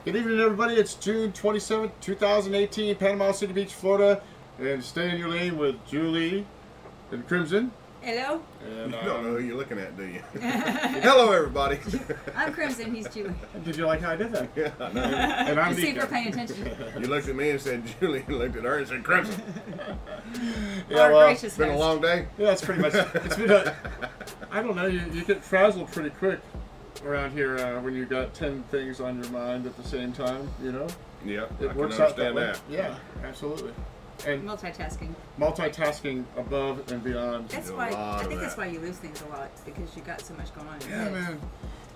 Good evening, everybody. It's June 27th, 2018, Panama City Beach, Florida. And stay in your lane with Julie and Crimson. Hello. And, you don't know who you're looking at, do you? Hello, everybody. I'm Crimson. He's Julie. Did you like how I did that? Yeah, I know. And I'm See if we're paying attention. You looked at me and said Julie, and looked at her and said Crimson. Yeah, well, It's been a long day. Yeah, it's pretty much. It's been a. I don't know. You get frazzled pretty quick around here when you got 10 things on your mind at the same time. You know. Yeah, It I works can out that understand way. that. Yeah, absolutely. And multitasking above and beyond. That's why I think that's why you lose things a lot, because you got so much going on in your head. Man,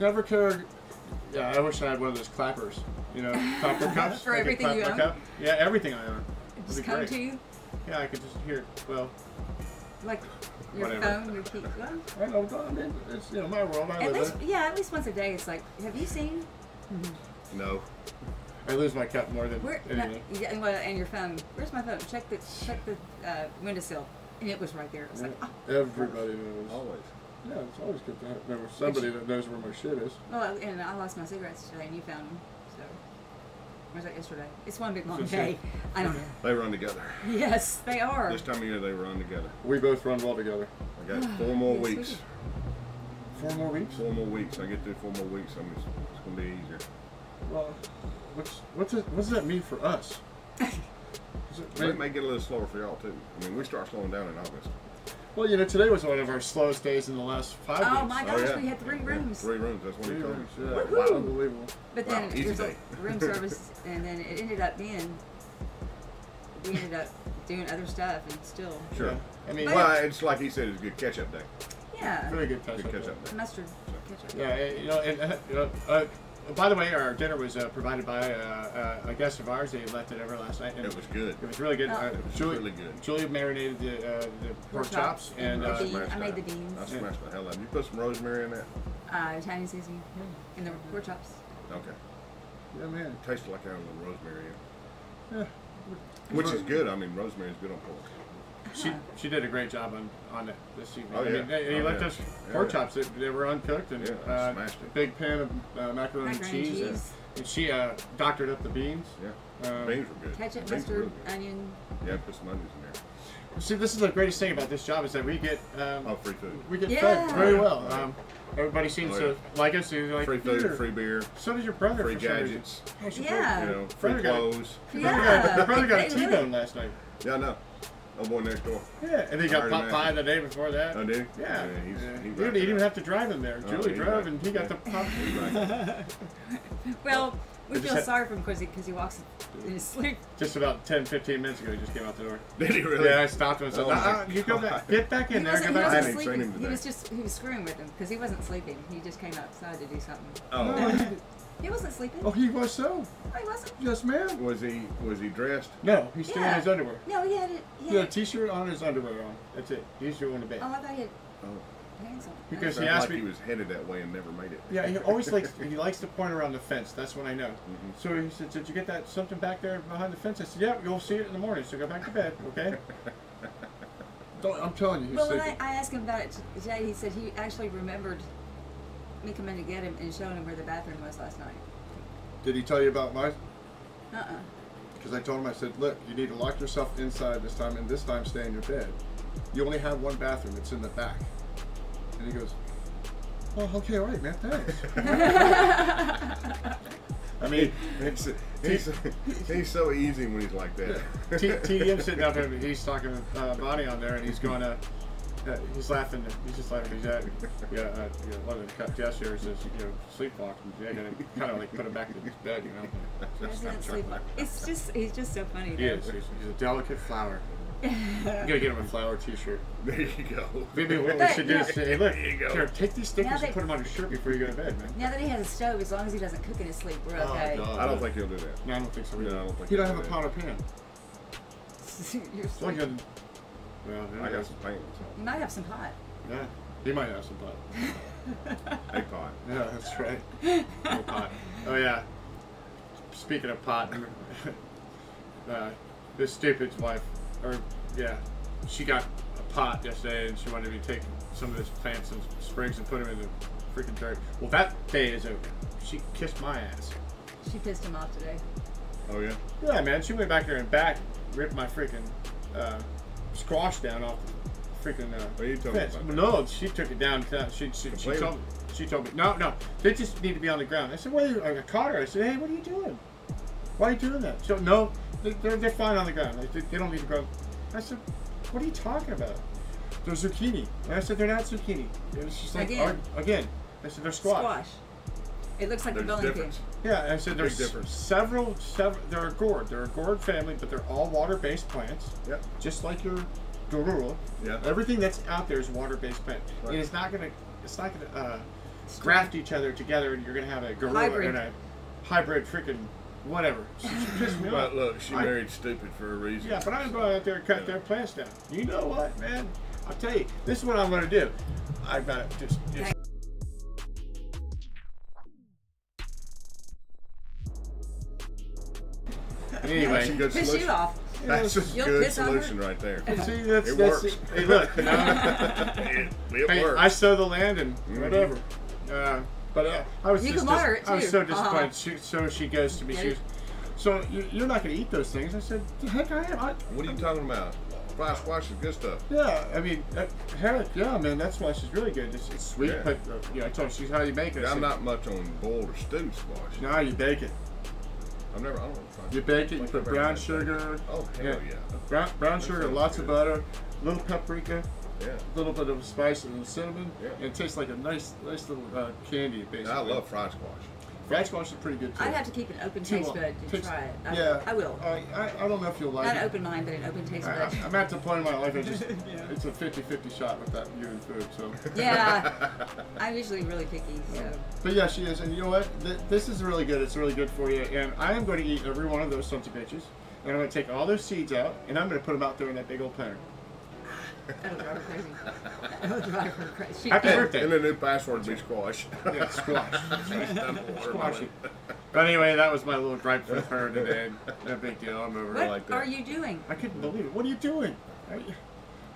never cared. Yeah, I wish I had one of those clappers. You know, clapper cups. For everything you own? Cup. Yeah, everything I own. It just come to you? Yeah, I could just hear it. Well, like your whatever. phone, your key. Well, I know, I mean, it's my world. I live in. Yeah, at least once a day. It's like, have you seen? No. I lose my cup more than anything. Yeah, well, and your phone. Where's my phone? Check the windowsill, and it was right there. It was like, oh. Everybody knows. Always. Yeah, it's always good to have somebody that knows where my shit is. Well, and I lost my cigarettes today, and you found them. So, or was that yesterday? It's one big long day. I don't know. They run together. Yes, they are. This time of year, they run together. We both run well together. I got 4 more weeks. 4 more weeks? 4 more weeks. I get through 4 more weeks. It's going to be easier. Well, what does that mean for us? It may get a little slower for y'all too. I mean, we start slowing down in August. Well, you know, today was one of our slowest days in the last 5 weeks. Oh my gosh, we had 3 rooms. 3 rooms. That's what he told me. Yeah. Wow. Unbelievable. But then easy there's day. a room service, and then it ended up being we ended up doing other stuff, and still. Sure. Yeah. I mean, well, it's like he said, it's a good catch-up day. Yeah. Very good catch-up day. Mustard ketchup. Yeah, you know, and by the way, our dinner was provided by a guest of ours. They left it over last night. And it was good. It was really good. Oh. It was really good. Julie marinated the pork chops, and I made the beans. I smashed the hell out of it. You put some rosemary in that? Italian seasoning in the pork chops. Okay. Yeah, man. It tasted like I had a little rosemary in it. Yeah. Which is good. I mean, rosemary is good on pork. She did a great job on it this evening. Oh, yeah. I mean, he left us pork chops. They were uncooked, and smashed a it. big pan of macaroni and cheese. And she doctored up the beans. Yeah, beans were good. Ketchup, mustard, onion. Yeah, put some onions in there. See, this is the greatest thing about this job is that we get free food. We get fed very well. Everybody seems to like us. Like, free food, free beer. So does your brother. Free gadgets. Yeah. You know, free clothes. Your brother got a T-bone last night. Yeah, I know. Oh boy, next door. Yeah, and he got pot pie the day before that. Oh, did he? Yeah. He didn't even have to drive him there. Julie drove, and he got the pot pie. Well, we feel sorry for him because he walks in his sleep. Just about 10-15 minutes ago, he just came out the door. Did he really? Yeah, I stopped him and said, you go back, get back in there. I hadn't seen him today. He was screwing with him because he wasn't sleeping. He just came outside to do something. Oh. He wasn't sleeping. Oh, he was so. No, he wasn't. Yes, ma'am. Was he dressed? No, he's still in his underwear. No, he had it. He had a T-shirt on, his underwear on. That's it. He's doing the bed. Oh, I thought he had pants on. Because he asked me. He was headed that way and never made it. Yeah, he always likes to point around the fence. That's when I know. So he said, "Did you get that something back there behind the fence?" I said, "Yeah, you'll see it in the morning. So go back to bed, okay?" I'm telling you, he's sleeping. When I asked him about it today, he said he actually remembered me coming to get him and showing him where the bathroom was last night. Did he tell you about mine? Uh-uh. Because I told him, I said, look, you need to lock yourself inside this time, and this time stay in your bed. You only have one bathroom. It's in the back. And he goes, oh, okay, all right, man, thanks. I mean, he's so easy when he's like that. TDM sitting up there, he's talking to Bonnie on there, and he's going to, he's laughing. He's just laughing. He's at, one of the cut gestures is, sleepwalk. You're gonna kind of like put him back in his bed, It's just, he's just so funny. He is. He's a delicate flower. You gotta get him a flower T-shirt. There you go. Maybe what we should do is say, hey, look, there you go. Here, take these stickers and put them on your shirt before you go to bed, man. Now that he has a stove, as long as he doesn't cook in his sleep, we're okay. Oh, I don't think he'll do that. No, I don't think so. No, I don't think he don't have a pot or pan. You're well, I got some paint. You might have some pot. Yeah, he might have some pot. A pot. Yeah, that's right. No pot. Oh yeah. Speaking of pot, this stupid's wife, she got a pot yesterday and she wanted me to take some of his plants and sprigs and put them in the freaking dirt. Well, that day is over. She kissed my ass. She pissed him off today. Oh yeah. Yeah, man. She went back there and ripped my freaking squash down off the freaking What are you talking fence. about? No, she took it down. She told me, no, they just need to be on the ground. I said, what are you? I caught her. I said, hey, what are you doing? Why are you doing that? So no, they're fine on the ground. They don't need to go. I said, what are you talking about? They're zucchini. And I said, they're not zucchini. It's just like again. I said, they're squash. It looks like a There's bowling pin. difference. Yeah, I said there's several. They're a gourd. They're a gourd family, but they're all water-based plants. Yep. Just like your garula. Yeah. Everything that's out there is water-based plant. Right. It's not gonna graft each other together, and you're gonna have a garula Hybrid. and a hybrid freaking whatever. She pissed me But off. look, she married stupid for a reason. Yeah, but I'm going out there and cut their plants down. You know what, man? I'll tell you. This is what I'm gonna do. I've got to just anyway. That's a good Piss solution. you off. That's a You'll good piss on her? solution right there. See, It works. Hey, look, you know, It hey, works. I sow the land and Mhm. whatever. But I was You just can water it, I was too. so disappointed. So she goes to me. Get She it? goes, so you're not going to eat those things? I said, heck, I am. What are you talking about? Fried squash is good stuff. Yeah, I mean, heck, yeah, man. That's why she's really good. It's sweet, Yeah. but I told her, she's how you make it. I I'm said, not much on boiled or stewed squash. No, you bake it. I don't know. You bake it. You put brown sugar. Oh, hell yeah. Brown sugar, sounds lots of good. butter, a little paprika. Yeah. A little bit of spice and cinnamon, Yeah. and it tastes like a nice little candy, basically. I love fried squash. fried squash is pretty good too. I'd have to keep an open taste bud to try it. Yeah, I will. I don't know if you'll like Not it. an open mind, but an open taste bud. I'm at the point in my life. It's a 50-50 shot with that human food. So. Yeah, I'm usually really picky. So. But yeah, she is, and you know what? This is really good. It's really good for you, and I am going to eat every one of those sons of bitches, and I'm going to take all those seeds out, and I'm going to put them out there in that big old planter. That'll drive her crazy. That'll drive her crazy. Happy birthday. And the new password will be squash. Yeah, squash. Squashy. But anyway, that was my little gripe with her today. No big deal. I'm over it What like that. are you doing? I couldn't believe it. What are you doing?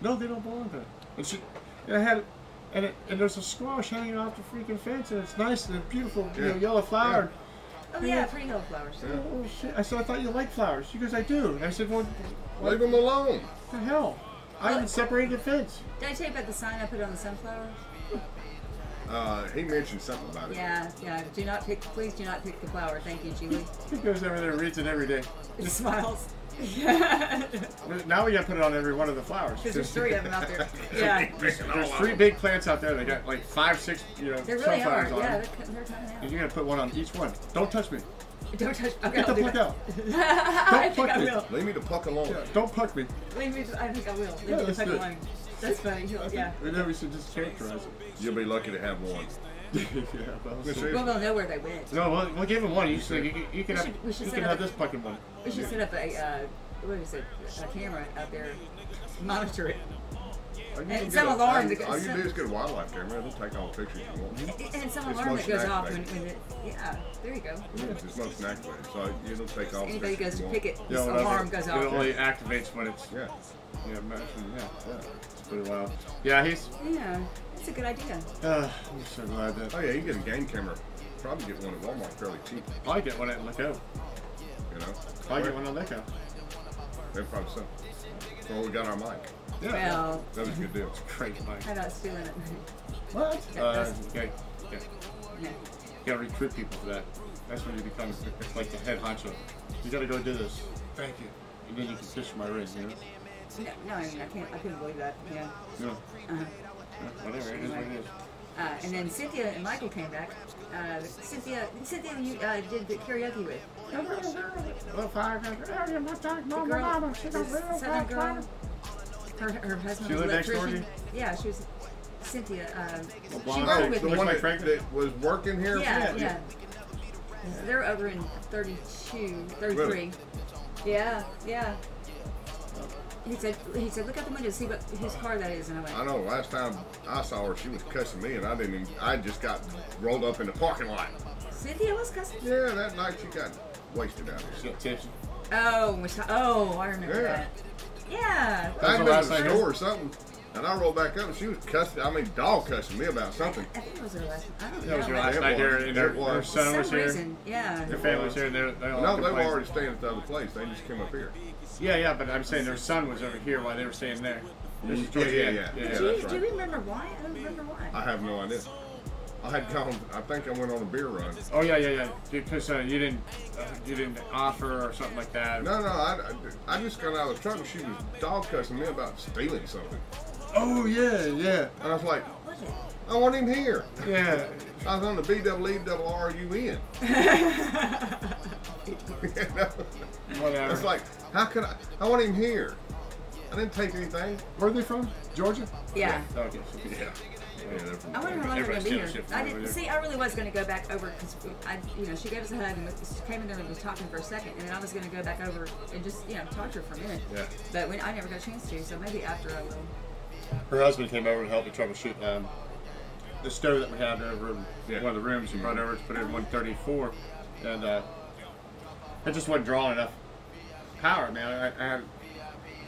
No, they don't belong there. And she, and I had, and there's a squash hanging off the freaking fence, and it's nice and beautiful, yellow flower. Oh yeah, pretty yellow flowers. Oh shit! I said, I thought you liked flowers. She goes, I do. And I said, well, Leave them alone. what the hell? I haven't separated the fence. Did I tell you about the sign I put on the sunflower? He mentioned something about it. Yeah. Do not pick. Please do not pick the flower. Thank you, Julie. He goes over there and reads it every day. It smiles. Now we got to put it on every one of the flowers. Because there's 3 of them out there. Yeah. There's 3 big plants out there. They got like 5, 6, They really are. sunflowers on Yeah, them. they're coming out. And you're gonna put one on each one. Don't touch me. Don't touch. Okay, Get the I'll do pluck that. out. I think pluck I me. will. Leave me the puck alone. Yeah, don't pluck me. Leave me. I think I will. Leave Yeah, me let's the do it. alone. That's funny. Yeah. Maybe we should just characterize it. You'll be lucky to have one. Yeah, well, Let's so- see. Well, they'll know where they went. No, we'll give him one. You can We have, should you set can up have a- this fucking one. We should set up a what is it? A camera out there, monitor it, and some alarm that All goes. you do is get a wildlife camera. They'll take all the pictures you want. And some It's alarm that motion goes off activated. when it. Yeah, there you go. It's motion activated, so it'll take all the Anybody pictures goes you to want. pick it, Yeah, this whatever. alarm goes It off. only activates when it's Yeah. It's pretty wild. Yeah, he's. Yeah, that's a good idea. I'm so glad that Oh yeah, you get a game camera. Probably get one at Walmart fairly cheap. I get one at Nicko. You know. I get one on Nicko. They're probably so. Well, we got our mic. Yeah, Well, That was a good deal. great mic. how about stealing it? What? Yeah, Yeah. Yeah. You gotta recruit people for that. That's when you become like the head honcho. You gotta go do this. Thank you. And then you can fish my ring, you know? No, I mean I couldn't believe that. Yeah. No. Uh-huh. Whatever, it is what it is. And then Cynthia and Michael came back. Cynthia, you did the karaoke with. The Southern girl. Her husband She was an lived next door to electrician. you? Yeah, she was Cynthia. She blonde worked chick, with the me. one like that, Franklin? that was working here. Yeah. They're over in 32, 33. Really? Yeah. He said, look out the window to see what whose car that is, and I went, I know. Last time I saw her, she was cussing me, and I didn't. Even, I just got rolled up in the parking lot. Cynthia was cussing. Yeah, that night she got wasted out She here. got tipsy. Oh, I remember Yeah. that. Yeah. I the was last in the I store or something. And I rolled back up and she was dog cussing me about something. I think it was her last. I don't know. That was your last It night here, was. and It her was. son was For some here. reason, yeah. Their family was here, and they all No, they were complained. already staying at the other place. They just came up here. Yeah, but I'm saying their son was over here while they were staying there. This is towards the end. Yeah, Do that's you right. remember why? I don't remember why. I have no idea. I had gone. I think I went on a beer run. Oh yeah. Because you didn't offer or something like that. No, I just got out of the truck and she was dog cussing me about stealing something. Oh yeah. And I was like, What was it? I want him here. Yeah. I was on the BWERUN. Whatever. It's like, how could I want him here. I didn't take anything. Where are they from? Georgia? Yeah. Okay. So, Yeah. They're from I wonder how long they're Everybody's gonna be here. stealing shit from I over didn't there. see. I really was gonna go back over because she gave us a hug and she came in there and was talking for a second, and then I was gonna go back over and just talk to her for a minute. Yeah. But I never got a chance to, so maybe after I will. Her husband came over and helped me troubleshoot the stove that we had over in Yeah. one of the rooms. He brought over to put it in 134, and it just wasn't drawing enough power, man. I had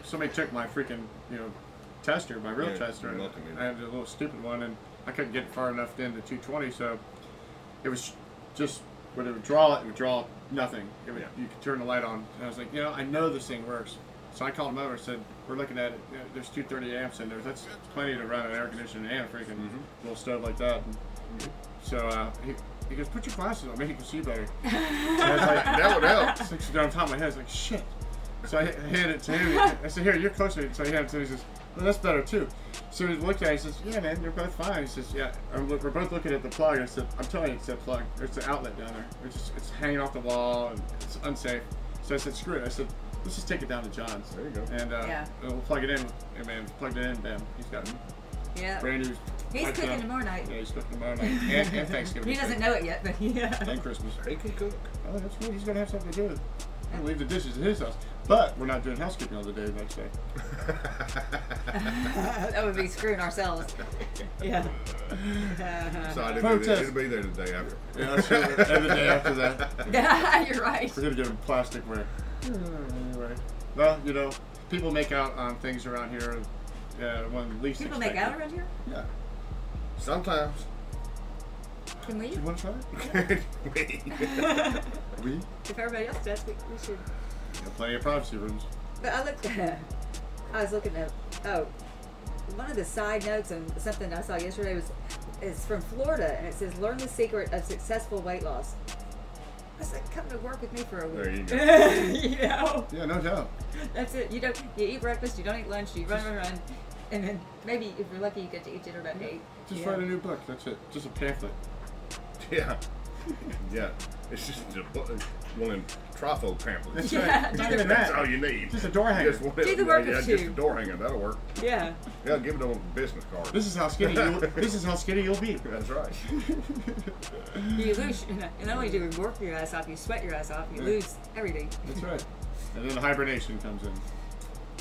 somebody took my freaking tester, my real Yeah, tester, and nothing in it. I had a little stupid one, and I couldn't get far enough into 220, so it was just when it would draw nothing. You could turn the light on, and I was like, I know this thing works. So I called him over and said, we're looking at it, there's 230 amps in there. That's plenty to run an air conditioner and a freaking little stove like that. And so he goes, put your glasses on, maybe you can see better. And I was like, That would help. so down on top of my head, I was like, shit. So I handed it to him. I said, here, you're closer. So I handed it to him. He says, well, that's better too. So he looked at it. He says, yeah, man, they're both fine. He says, yeah. We're both looking at the plug. I said, I'm telling you, it's that plug. It's the outlet down there. It's hanging off the wall, and it's unsafe. So I said, screw it. I said, let's just take it down to John's. There you go. And we'll plug it in. And man, plugged it in, bam. He's got Yeah. brand new. He's lights cooking up. tomorrow night. Yeah, he's cooking tomorrow night. And Thanksgiving. He doesn't know it yet, but yeah. And Christmas. He can cook. Oh, that's good. He's going to have something to do with it. And leave the dishes at his house. But we're not doing housekeeping on the day the next day. That would be screwing ourselves. Yeah. So I didn't Protest. it'll be there the day after. Yeah, that's right. And the day after that. Yeah, you're right. We're going to give him plasticware. Anyway. Well, people make out on things around here. One of the least People make out around here? Yeah. Sometimes. Can we? You want to try it? We? If everybody else does, we should. Got plenty of privacy rooms. But I was looking at, one of the side notes on something I saw yesterday is from Florida, and it says, learn the secret of successful weight loss. I said, come to work with me for a week. There you go. Yeah, no doubt. That's it. You eat breakfast, you don't eat lunch, you run, and then maybe if you're lucky, you get to eat dinner about 8. Just write a new book. That's it. Just a pamphlet. Yeah. Yeah. It's just one in Trifo pamphlets. That's Yeah, right. Not even That's that. all you need. Just a door hanger. Just one, Do the work yeah, of just two. a door hanger. That'll work. Yeah. Yeah, give it on a business card. This is how skinny you'll be. That's right. You lose, and not only do you work your ass off, you sweat your ass off, you lose everything. That's right. And then hibernation comes in.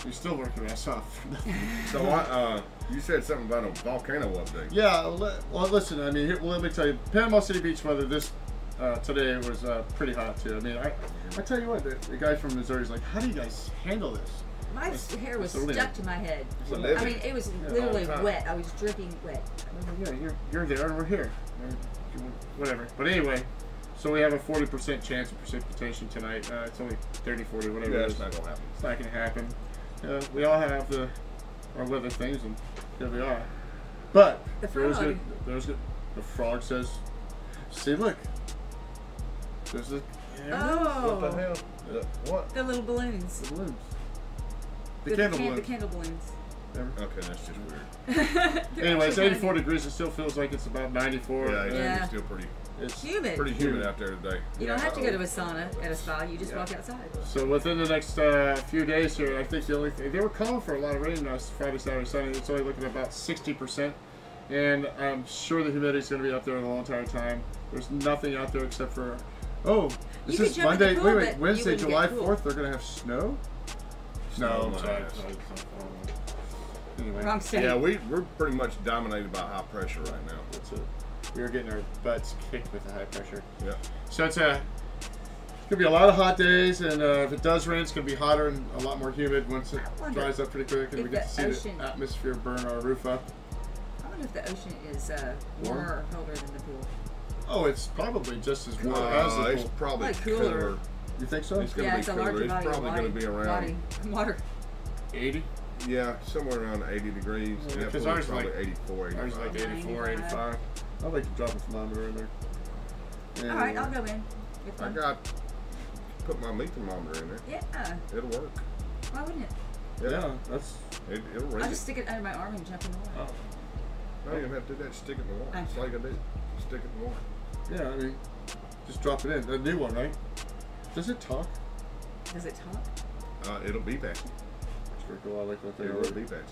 You still work your ass off. So you said something about a volcano update. Yeah, well, listen, I mean, let me tell you, Panama City Beach weather today was pretty hot too. I mean, I tell you what, the guy from Missouri is like, how do you guys handle this? My hair was it's a living. stuck to my head. It's a I living. mean, it was all literally the time. wet. I was dripping wet. Yeah, you're there and we're here. Whatever. But anyway, so we have a 40% chance of precipitation tonight. It's only 30, 40, whatever Yeah, it it's is. not gonna happen. It's not going to happen. We all have our weather things, and here we are. But The frog. the frog says, "See, look, there's the Oh. What the hell? What? The little balloons. the balloons, the The candle balloons." The candle balloons. Okay, that's just weird. Anyway, it's 84 degrees. It still feels like it's about 94. Yeah, Yeah. it's still pretty It's Humid. humid out there today. You don't have to go to a sauna at a spa. You just walk outside. So within the next few days here, I think the only thing, they were calling for a lot of rain last Friday, Saturday, Sunday. It's only looking at about 60%, and I'm sure the humidity is going to be up there the whole entire time. There's nothing out there except for, this could is jump in the Monday. pool, Wait, but you Wednesday, wouldn't July get cool. 4th. They're going to have snow. Snow, No, I'm my sorry. ass. Anyway, Wrong state. Yeah, we're pretty much dominated by high pressure right now. that's it. We were getting our butts kicked with the high pressure. Yeah. So it's Could be a lot of hot days, and if it does rain, it's gonna be hotter and a lot more humid once it dries up pretty quick, and we get to see the atmosphere burn our roof up. I wonder if the ocean is warmer or colder than the pool. Oh, it's probably just as warm as the pool. It's probably Like cooler. cooler. You think so? It's gonna Yeah, be it's a cooler. larger It's body probably of going to be around, water. 80? yeah, somewhere around 80 degrees. Yeah, Yeah, because ours ours is probably like 84, 85. Ours is like 84, 85. I'd like to drop a thermometer in there. And, All right, I'll go in. With I one. put my meat thermometer in there. Yeah. It'll work. Why wouldn't it? Yeah, that's. It'll I'll read just it. stick it under my arm and jump in the water. No, you don't have to do that. Stick it in the water. It's like I do. Stick it in the water. Yeah, I mean, just drop it in. The new one, right? Does it talk? Does it talk? It'll be back. It's pretty cool. I like that thing. It will be back.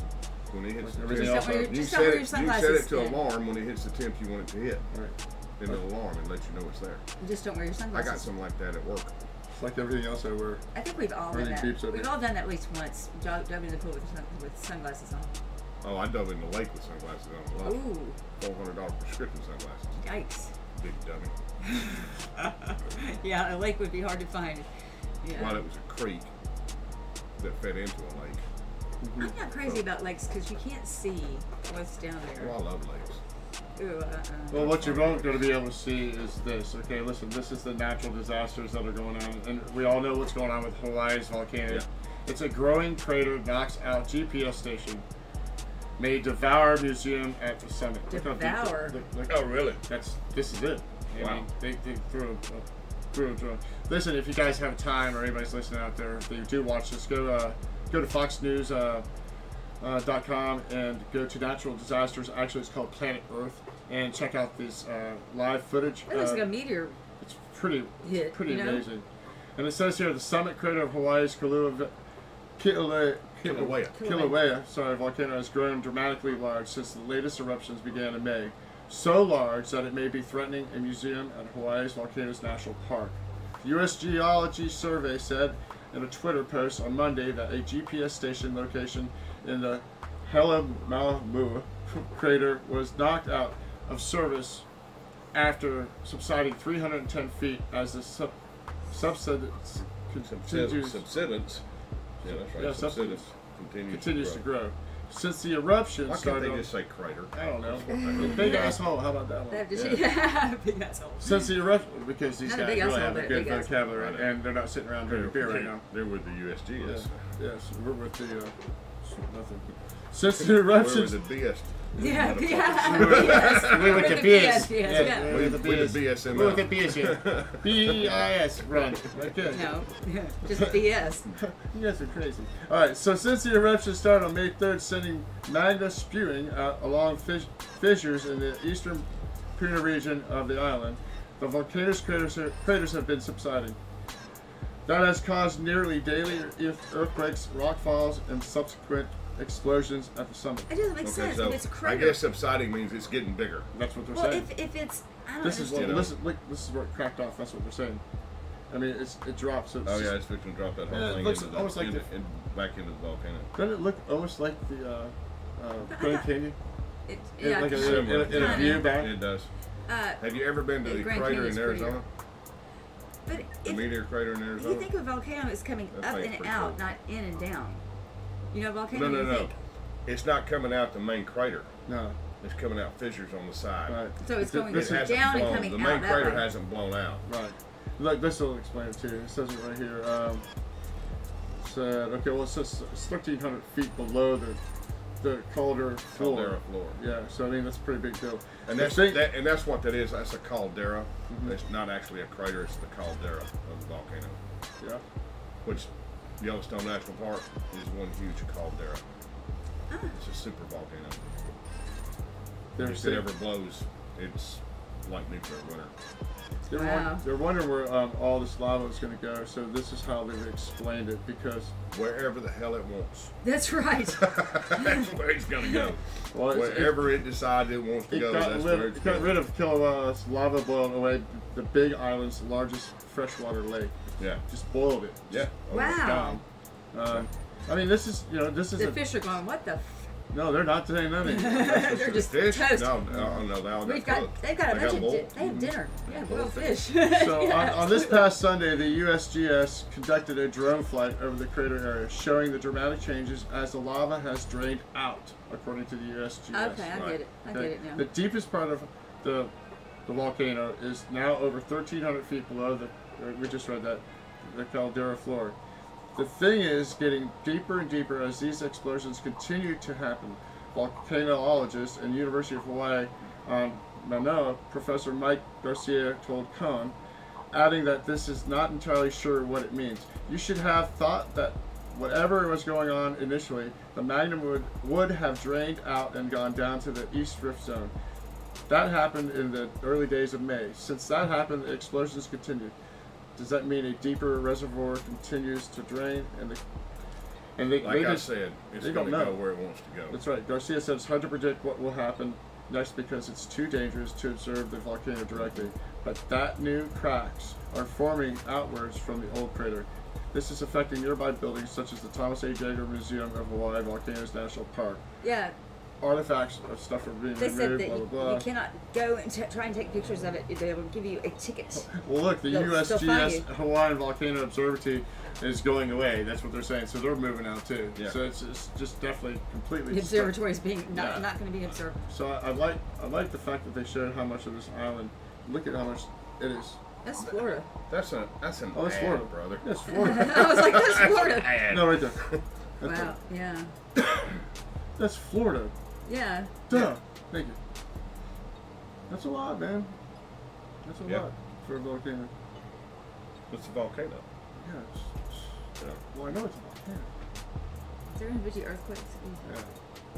When it hits Like the everything temp, else. you can Just set don't wear your it sunglasses. to alarm when it hits the temp you want it to hit. Right. Then it'll alarm and let you know it's there. You just don't wear your I sunglasses. got something like that at work. It's like everything else I wear. I think we've all done Everything beeps that. at We've me. all done that at least once. Dove in the pool with sunglasses on. Oh, I dove in the lake with sunglasses on. Ooh. $400 prescription sunglasses. Yikes. Big dummy. Yeah, a lake would be hard to find. Yeah. Well, it was a creek that fed into a lake. I'm not crazy about lakes because you can't see what's down there. Well, I love lakes. Ooh, Well, what you're both going to be able to see is this. Okay, listen, this is the natural disasters that are going on. And we all know what's going on with Hawaii's volcano. Yeah. It's a growing crater, knocks out GPS station, may devour museum at the summit. Look how deep Devour? Oh, really? This is it. I Wow. mean, they threw a drone. Listen, if you guys have time or anybody's listening out there, if you do watch this, go to FoxNews.com and go to natural disasters. Actually, it's called Planet Earth, and check out this live footage. it looks like a meteor. It's pretty Hit, you know? amazing. And it says here the summit crater of Hawaii's Kilauea volcano has grown dramatically large since the latest eruptions began in May. So large that it may be threatening a museum at Hawaii's Volcanoes National Park. The U.S. Geology Survey said in a Twitter post on Monday that a GPS station location in the Helemamu crater was knocked out of service after subsiding 310 feet as the subsidence continues. Subsidence. Yeah, that's right. Yeah, Subsidence continues to grow. Since the eruption Why started, can't they just say crater? I don't know. Big asshole. How about that They have one? to yeah. Big asshole. Since the eruption, because these Not a guys big really asshole, have a but a good big asshole. vocabulary, Right. and they're not sitting around drinking beer right now. They're with the USGS. Yes, we're with the nothing. Since the eruption, We're with the BS. Yeah, motherfuckers. yeah. we're with the BS. BS. Yeah. We're with the With the BS. BSML. We're with the BS here. BIS run. Okay. No, just BS. You guys are crazy. Alright, so since the eruption started on May 3rd, sending magma spewing out along fissures in the eastern Puna region of the island, the volcano's craters have been subsiding. That has caused nearly daily earthquakes, rock falls, and subsequent explosions at the summit. It doesn't make sense. so If it's a I crater. guess subsiding means it's getting bigger. That's what they're Well, saying. if it's, I don't This is what understand. this is where it cracked off. That's what they're saying. I mean, it drops. So it's Oh just- yeah, it's fixing to drop that whole Yeah, it thing looks into almost like back into the volcano. Doesn't it look almost like the Grand Canyon? Yeah, Like kinda. in a Kinda. view back. It does. Uh, Have you ever been to The the Grand crater Canyon's in prettier. Arizona? but The if meteor crater in you Arizona? think of a volcano as coming That up thing's and pretty out, cool. not in and down. You know, a volcano. No, you no. think. It's not coming out the main crater. No. It's coming out fissures on the side. Right. So it's going It hasn't down and blown. coming The out main that crater way. hasn't blown out. Right. Look, this will explain it too. It says it right here. Said okay. Well, it says 1,300 feet below the caldera floor. Caldera floor. Yeah. So I mean, that's a pretty big deal. And The that's thing- and that's what that is. That's a caldera. It's not actually a crater. It's the caldera of the volcano, Yeah. which Yellowstone National Park is one huge caldera. It's a super volcano. If it ever blows, it's like nuclear winter. Wow. They're wondering where all this lava is going to go. So this is how they've explained it because Wherever the hell it wants. That's right. That's where it's gonna go. well, Wherever it decides it wants to go, that's where it's it got going. rid of Kilauea's lava boiled away the Big Island's largest freshwater lake. Yeah. Just boiled it. Yeah. Wow. I mean, this is The fish are going, what the? No, they're not saying nothing. They're just Fish? toast. No, they all They've got got, cooked. they've got a They bunch got of, bowl? they have dinner. Yeah, boiled fish. So Yeah, on this absolutely. past Sunday, the USGS conducted a drone flight over the crater area, showing the dramatic changes as the lava has drained out, according to the USGS. Okay, I get it. I get it now. The deepest part of the volcano is now over 1,300 feet below we just read that, the caldera floor. The thing is getting deeper and deeper as these explosions continue to happen. Volcanologist and University of Hawaii Manoa, Professor Mike Garcia told Cohn, adding that this is not entirely sure what it means. You should have thought that whatever was going on initially, the magma would have drained out and gone down to the East Rift Zone. That happened in the early days of May. Since that happened, the explosions continued. Does that mean a deeper reservoir continues to drain? Like I said, it's going to go where it wants to go. That's right. Garcia said it's hard to predict what will happen next because it's too dangerous to observe the volcano directly. But that new cracks are forming outwards from the old crater. This is affecting nearby buildings such as the Thomas A. Jager Museum of Hawaii Volcanoes National Park. Yeah, Artifacts of stuff are being they said removed, that blah, blah, blah. you cannot go and try and take pictures of it. They will give you a ticket. Well, look, the They'll find USGS you. Hawaiian Volcano Observatory is going away. That's what they're saying. So they're moving out too. Yeah. So it's just definitely completely. The observatory is being Yeah. not going to be observed. So I like the fact that they showed how much of this island. Look at how much it is. That's Florida. That's an Oh, that's ad, Florida, brother. That's Florida. I was like, that's Florida. Ad. No, right there. That's Wow. Yeah. That's Florida. Yeah. Duh. Thank you. That's a lot, man. That's a Yeah. lot for a volcano. It's a volcano. Yeah. Yeah. Well, I know it's a volcano. Is there going to be earthquakes? Yeah.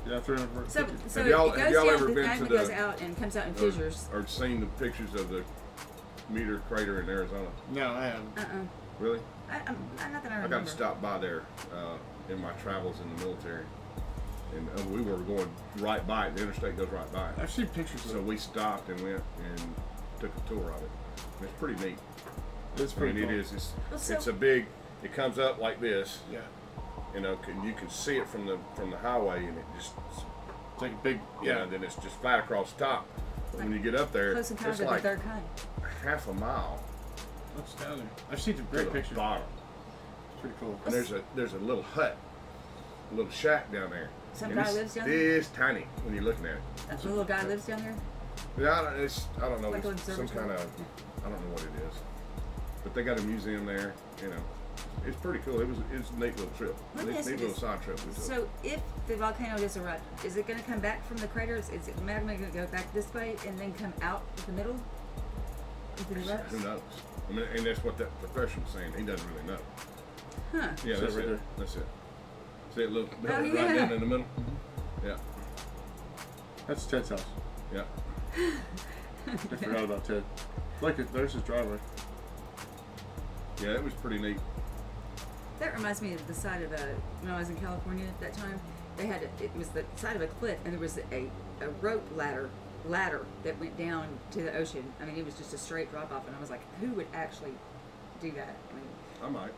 Yeah, 350. So Have y'all it goes ever down, the been magma to the- goes out and comes out in fissures. Or seen the pictures of the meteor crater in Arizona? No, I haven't. Really? I'm not that I I remember. got to stop by there in my travels in the military. And we were going right by it. The interstate goes right by it. I've seen pictures So of it. we stopped and went and took a tour of it. And it's pretty neat. It's I pretty mean, cool. it is. Well, so- It's a big. It comes up like this. Yeah. You know, you can see it from the highway, and it just It's like a big. yeah. Then it's just flat across the top. But when you get up there, Close it's encounters of like the third kind. half a mile What's down there? I've seen some to great the pictures. bottom. It's pretty cool. And there's a little hut, a little shack down there. Some And guy it's lives down there? this tiny when you're looking at it. A little guy lives down there? Yeah, I don't know. Like an It's some observatory? kind of, I don't know what it is. But they got a museum there. You know, it's pretty cool. It's a neat little trip. Let me Neat ask you little this. side trip we took. So if the volcano does erupt, is it going to come back from the craters? Is it magma going to go back this way and then come out the middle? If it erupts? Who knows? I mean, and that's what that professor was saying. He doesn't really know. Huh. Yeah, So that's right it. there. That's it. See it little Oh, right yeah. down in the middle? Yeah. That's Ted's house. Yeah. I forgot about Ted. Look, there's his driveway. Yeah, it was pretty neat. That reminds me of the side of when I was in California at that time. They had it was the side of a cliff, and there was a rope ladder that went down to the ocean. I mean, it was just a straight drop off, and I was like, who would actually do that? I mean, I might.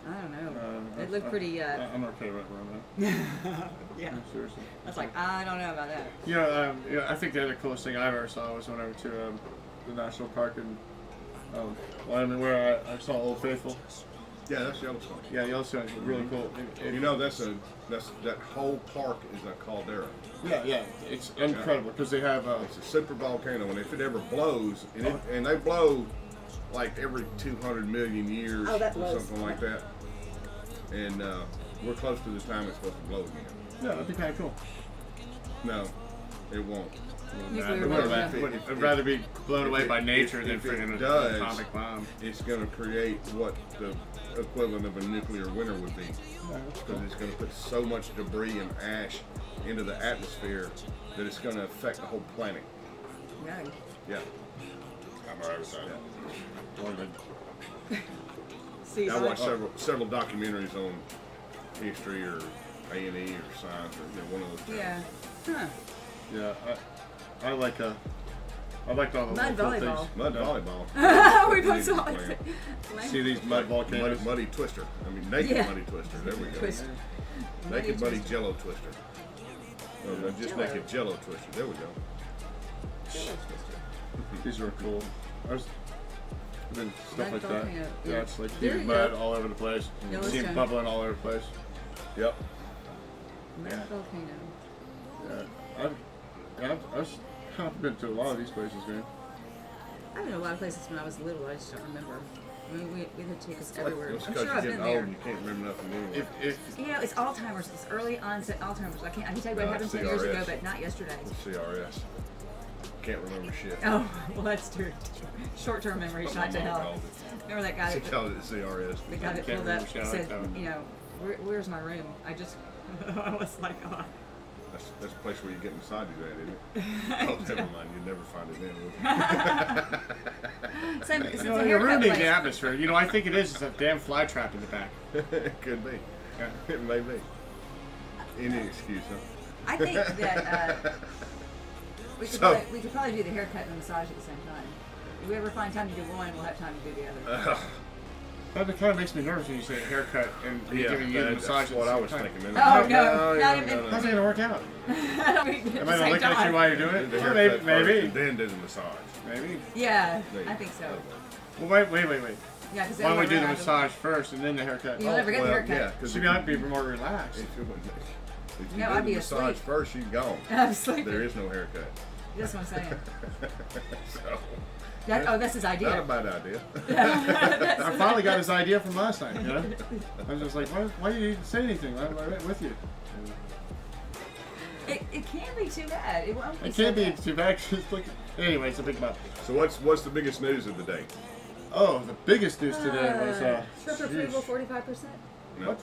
I don't know. It looked pretty. I'm okay right where I'm at. Yeah. Seriously. I was like, I don't know about that. Yeah, I think the other coolest thing I ever saw was when I went to the national park in Wyoming, where I saw Old Faithful. Yeah, that's Yellowstone. Yeah, Yellowstone is really cool. You know, that whole park is a caldera. Yeah, it's incredible because they have. It's a super volcano, and if it ever blows, and they blow like every 200 million years Oh, that or blows. something like that. And we're close to the time it's supposed to blow again. Yeah, that'd be kind of cool. No, it won't. Nuclear I'd rather be blown away by nature than if it freaking an does, atomic bomb. It's going to create what the equivalent of a nuclear winter would be. Because it's going to put so much debris and ash into the atmosphere that it's going to affect the whole planet. Yeah. Yeah. I'm alright with that. See, I watched several documentaries on history or A&E or science or one of those. Yeah. Huh. Yeah, I liked all the Mud little cool volleyball. things. Mud volleyball. We both Need saw to it. play See these mud volcanoes? Muddy twister. I mean, naked Yeah. muddy twister. There we go. Twist. Naked muddy twist. jello twister. Oh, no, just make it Jello twister. There we go. These are cool. Been stuff like that. Volcano. Yeah, it's like There huge you mud go. all over the place. You see Yellowstone. it bubbling all over the place. Yep. Mount Volcano. Yeah, I've been to a lot of these places, man. I've been to a lot of places when I was little. I just don't remember. I mean, we had tickets everywhere. It's I'm because sure you're I've getting been old there. and you can't remember nothing anyway. If You know, it's Alzheimer's. It's early onset Alzheimer's. I can tell you what happened 10 years ago, CRS. but not yesterday. CRS. Can't remember shit. Oh, well, that's true. Short-term memory shot to hell. Remember that guy She that, called it CRS. the guy that Can't pulled remember up shit and like said, that. you know, where's my room? I just, I was like, oh. That's the place where you get massages at, isn't it? Oh, never mind. You never find it then, would Same, you it's a know, you're haircut ruining place. the atmosphere. You know, I think it is. It's a damn fly trap in the back. it could be. Yeah. It may be. Any excuse, huh? I think that we could probably do the haircut and the massage at the same time. If we ever find time to do one, we'll have time to do the other. That kind of makes me nervous when you say haircut and Yeah, giving you the that's massage. what at I the was same time. thinking. Oh, no, not even- How's it gonna work out? At Am I the gonna same look at you time. while you're doing it? The Well, haircut maybe. first and then do the massage. Maybe. Yeah, Maybe. I think so. Well, wait. Yeah, because Why don't we do the massage first and then the haircut? You'll never get the haircut. Yeah, because Should be more relaxed. if you No, do I'd the be massage asleep. first, you're gone. I'm sleeping. There is no haircut. That's what I'm saying. So, That's his not a idea. bad idea. I finally got his idea from last night. You know, I was just like, why didn't you say anything? I'm right with you. It can't be too bad. It won't be It so can't be bad. too bad. 'Cause it's like, anyway, it's a big mouth. So what's the biggest news of the day? Oh, the biggest news today was Trump sheesh. approval 45%. No. What?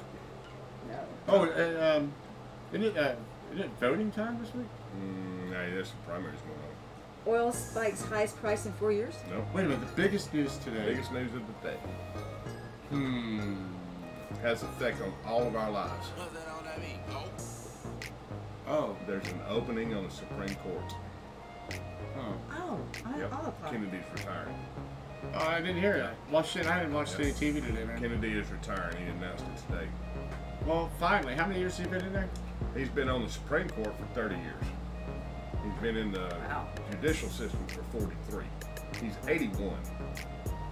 No. Oh, isn't it voting time this week? No, there's some primaries going on. Oil spikes highest price in 4 years. No. Wait a minute, the biggest news today. Biggest news of the day. Has effect on all of our lives. Oh. There's an opening on the Supreme Court. Oh, I'll apply. Kennedy's retiring. Oh, I didn't hear it. Well, shit, I didn't watch any TV today, man. Kennedy is retiring. He announced it today. Well, finally. How many years has he been in there? He's been on the Supreme Court for 30 years. He's been in the Wow. judicial system for 43. He's 81.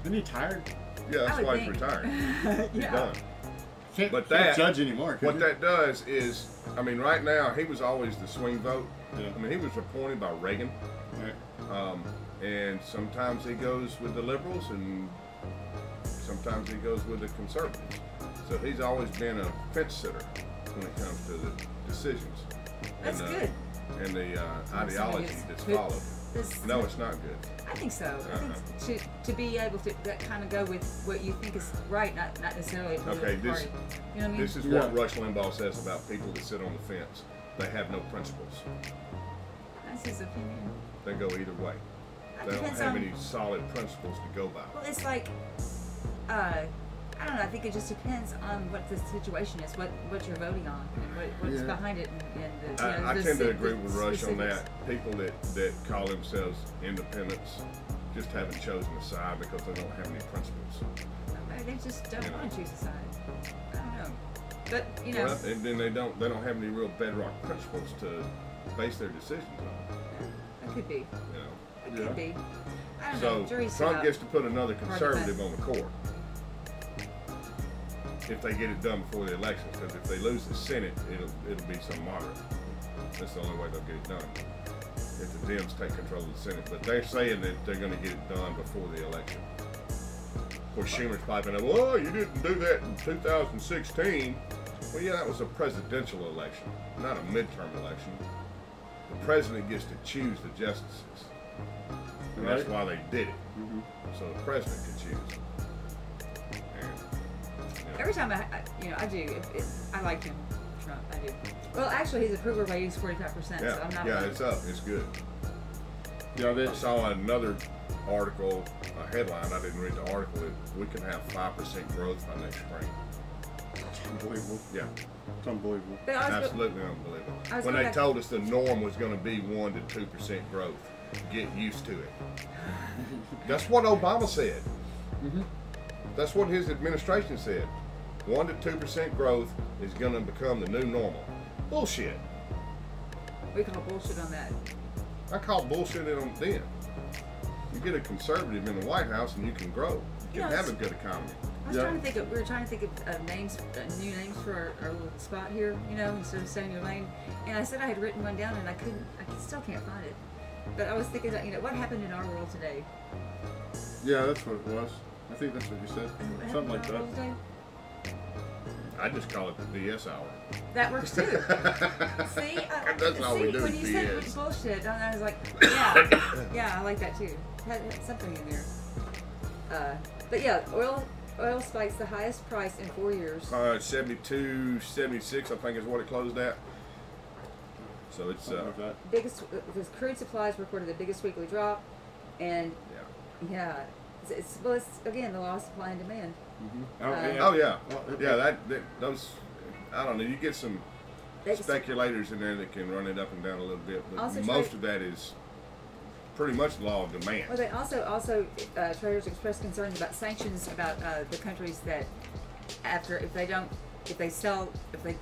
Isn't he tired? Yeah, that's I would why think. he's retiring. He's Yeah. done. Can't, But can't that- judge anymore. could What you? that does is, I mean, right now, he was always the swing vote. Yeah. I mean, he was appointed by Reagan. Right. And sometimes he goes with the liberals and sometimes he goes with the conservatives. So he's always been a fence sitter when it comes to the decisions. That's and, good. And the ideology that's But followed. this- No, it's not good. I think so. I think to be able to kind of go with what you think is right, not necessarily a political Okay, this- party. You know what I mean? This is what Rush Limbaugh says about people that sit on the fence. They have no principles. That's his opinion. They go either way. It They don't depends have on- any solid principles to go by. Well, it's like, I don't know. I think it just depends on what the situation is, what you're voting on, and what's Yeah. behind it, and the, you know, I the tend to si- agree the with Rush on specifics. that. People that call themselves independents just haven't chosen a side because they don't have any principles. Maybe they just don't You know. want to choose a side. I don't know. But you know, Well, and then they don't have any real bedrock principles to base their decisions on. it could be. You It know. could be. I don't So know. Jury's Trump out. gets to put another Hard to conservative say. on the court if they get it done before the elections. Because if they lose the Senate, it'll be some moderate. That's the only way they'll get it done. If the Dems take control of the Senate, but they're saying that they're going to get it done before the election. Of course, Schumer's piping up, "Well, you didn't do that in 2016." Well, yeah, that was a presidential election, not a midterm election. The president gets to choose the justices, and that's Right. why they did it. So the president could choose. And, Every time I do. I like him, Trump. I do. Well, actually, his approval rating is 45%. So I'm not. yeah, it's up. It's good. Yeah, I saw another article, a headline. I didn't read the article. We can have 5% growth by next spring. it's unbelievable. Yeah, It's unbelievable. But I was, absolutely unbelievable. I was When going they back- told us the norm was going to be 1 to 2% growth, get used to it. That's what Obama said. That's what his administration said. 1 to 2% growth is going to become the new normal. Bullshit. We call bullshit on that. I call bullshit on them. You get a conservative in the White House and you can grow. You can have a good economy. I was trying to think of, we were trying to think of names, new names for our little spot here, you know, instead of saying your name. And I said I had written one down and I still can't find it. But I was thinking that, you know, what happened in our world today? Yeah, that's what it was. I think that's what you said. Something like that. I just call it the BS hour. That works too. See, That's all we do. When you BS. said bullshit, I was like, yeah, I like that too. Had something in there. But yeah, oil spikes the highest price in 4 years. 72, 76, I think is what it closed at. So it's biggest. The crude supplies recorded the biggest weekly drop, and it's again the law of supply and demand. Mm-hmm. Those, I don't know. You get some speculators in there that can run it up and down a little bit, but most of that is pretty much law of demand. Well, they also traders expressed concerns about sanctions about the countries that if they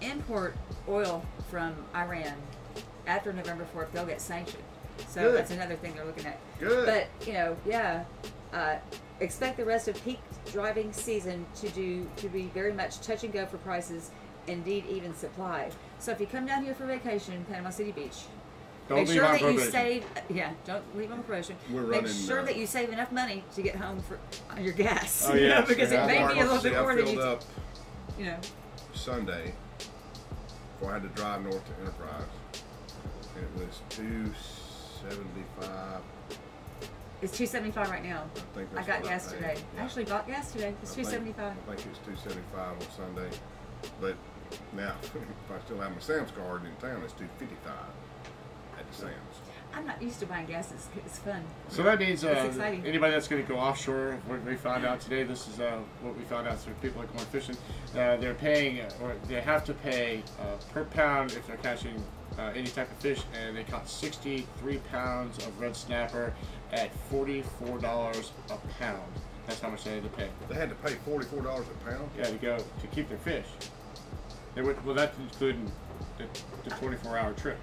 import oil from Iran after November 4th, they'll get sanctioned. So that's another thing they're looking at. Good. But expect the rest of peak driving season to be very much touch and go for prices, indeed even supply. So if you come down here for vacation, Panama City Beach, make sure that you save. Don't leave on probation. Make sure that you save enough money to get home for your gas. Oh yeah, because it may be a little bit more than you. You know. Sunday, before I had to drive north to Enterprise, and it was $2.75. It's $2.75 right now. I got gas today. Yeah. I actually bought gas today. It's $2.75. I think it's $2.75 on Sunday, but now if I still have my Sam's card in town, it's $2.55 at the Sam's. I'm not used to buying gas. It's fun. So that means it's exciting. Anybody that's going to go offshore, what we found out today, this is what we found out through people that are going fishing, they're paying, or they have to pay per pound if they're catching any type of fish, and they caught 63 pounds of red snapper at $44 a pound. That's how much they had to pay. They had to pay $44 a pound? Yeah, to keep their fish. Well, that's including the 24-hour trip.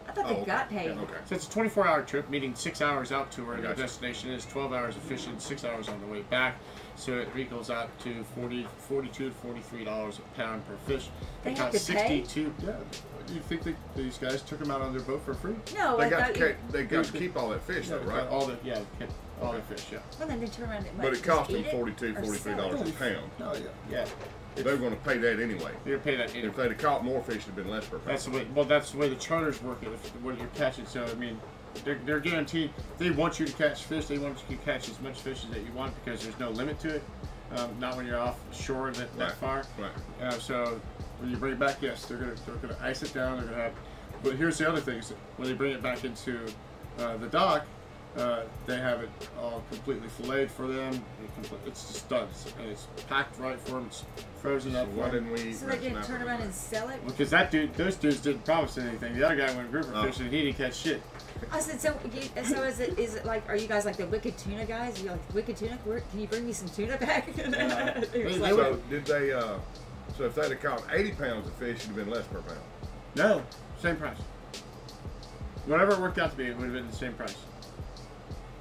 I thought they got paid. Yeah, okay. So it's a 24-hour trip, meaning 6 hours out to where the destination is, 12 hours of fishing, 6 hours on the way back. So it equals out to $42 to $43 a pound per fish. They have to 62. Yeah. You think these guys took them out on their boat for free? No, they got to keep all that fish, though, right? All the fish, yeah. Well, then they turn around and but it cost them $42, $43 a pound. Oh yeah. They're going to pay that anyway. They're pay that anyway. If they'd have caught more fish, it'd have been less per pound. That's the way. Well, that's the way the charters work. When you're catching, so I mean, they're guaranteed. They want you to catch fish. They want you to catch as much fish as that you want because there's no limit to it. Not when you're offshore that far. Right. So when you bring it back, yes, they're gonna ice it down. They're gonna have. But here's the other thing: is when they bring it back into the dock, they have it all completely filleted for them. It's just done, and it's packed right for them. It's frozen up. Why didn't we? So they didn't turn around and sell it? Because those dudes didn't promise anything. The other guy went grouper fishing, and he didn't catch shit. I said, so is it like, are you guys like the wicked tuna guys? Are you like wicked tuna? Can you bring me some tuna back? So did they? So if they'd have caught 80 pounds of fish, it'd have been less per pound. No, same price. Whatever it worked out to be, it would have been the same price.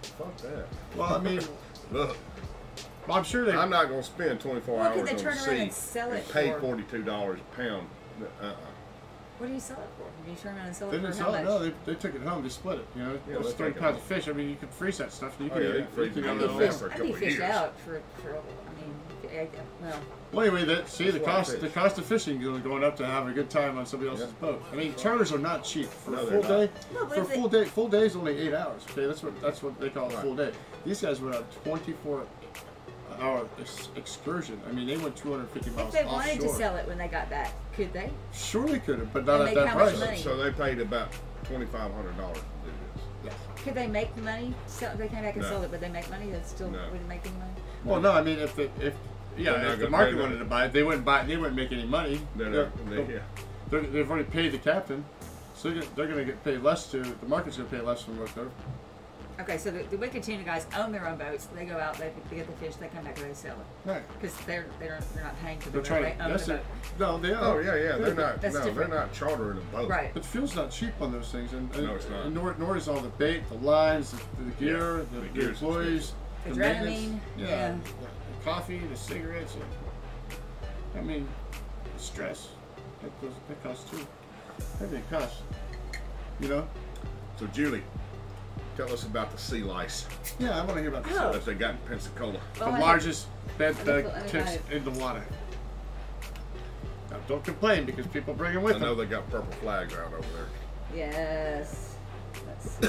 Fuck that. Well, I mean, look. Well, I'm sure I'm not going to spend 24 hours on the sea and pay $42 a pound. What do you sell it for? Do you turn around and sell they it for didn't how sell much? it. No, they took it home. They split it. You know, yeah, it's 30 pounds of fish. I mean, you can freeze that stuff. You can you can freeze it. I'd be fished out for. I mean, well, anyway, the cost of fishing is going up to have a good time on somebody else's boat. I mean, charters are not cheap for a full day. No, for a full day is only 8 hours. Okay, that's what they call a full day. These guys went on 24-hour excursion. I mean, they went 250 miles offshore. If they offshore. wanted to sell it when they got back, could they? Sure, they could have, but not at that price. So they paid about $2,500 to do this. Yes. Could they make money? They came back and sold it, but they make money. That still wouldn't make any money. Well, no. I mean, if the market wanted to buy it, they wouldn't make any money. They've already paid the captain, so they're going to get paid less. The market's going to pay less from what they're Okay, so the wicked tuna guys own their own boats. They go out, they get the fish, they come back and they sell it. Right. Because they're not paying for the They're boat. trying They to. own That's the it. boat. No, they are. Oh yeah. They're not. That's No, different. they're not chartering a boat. Right. But fuel's not cheap on those things, and No, it's not. And nor is all the bait, the lines, the gear, Yeah, the gear's employees, The the Dramamine, maintenance, yeah. the coffee, the cigarettes. I mean, the stress that costs too. Everything costs. You know. So Julie, tell us about the sea lice Yeah, I want to hear about this. Oh. that they got in Pensacola. The Well, largest bed bug I ticks got in the water. Now, don't complain because people bring them I with know them. they got purple flags out over there. Yes. Let's see.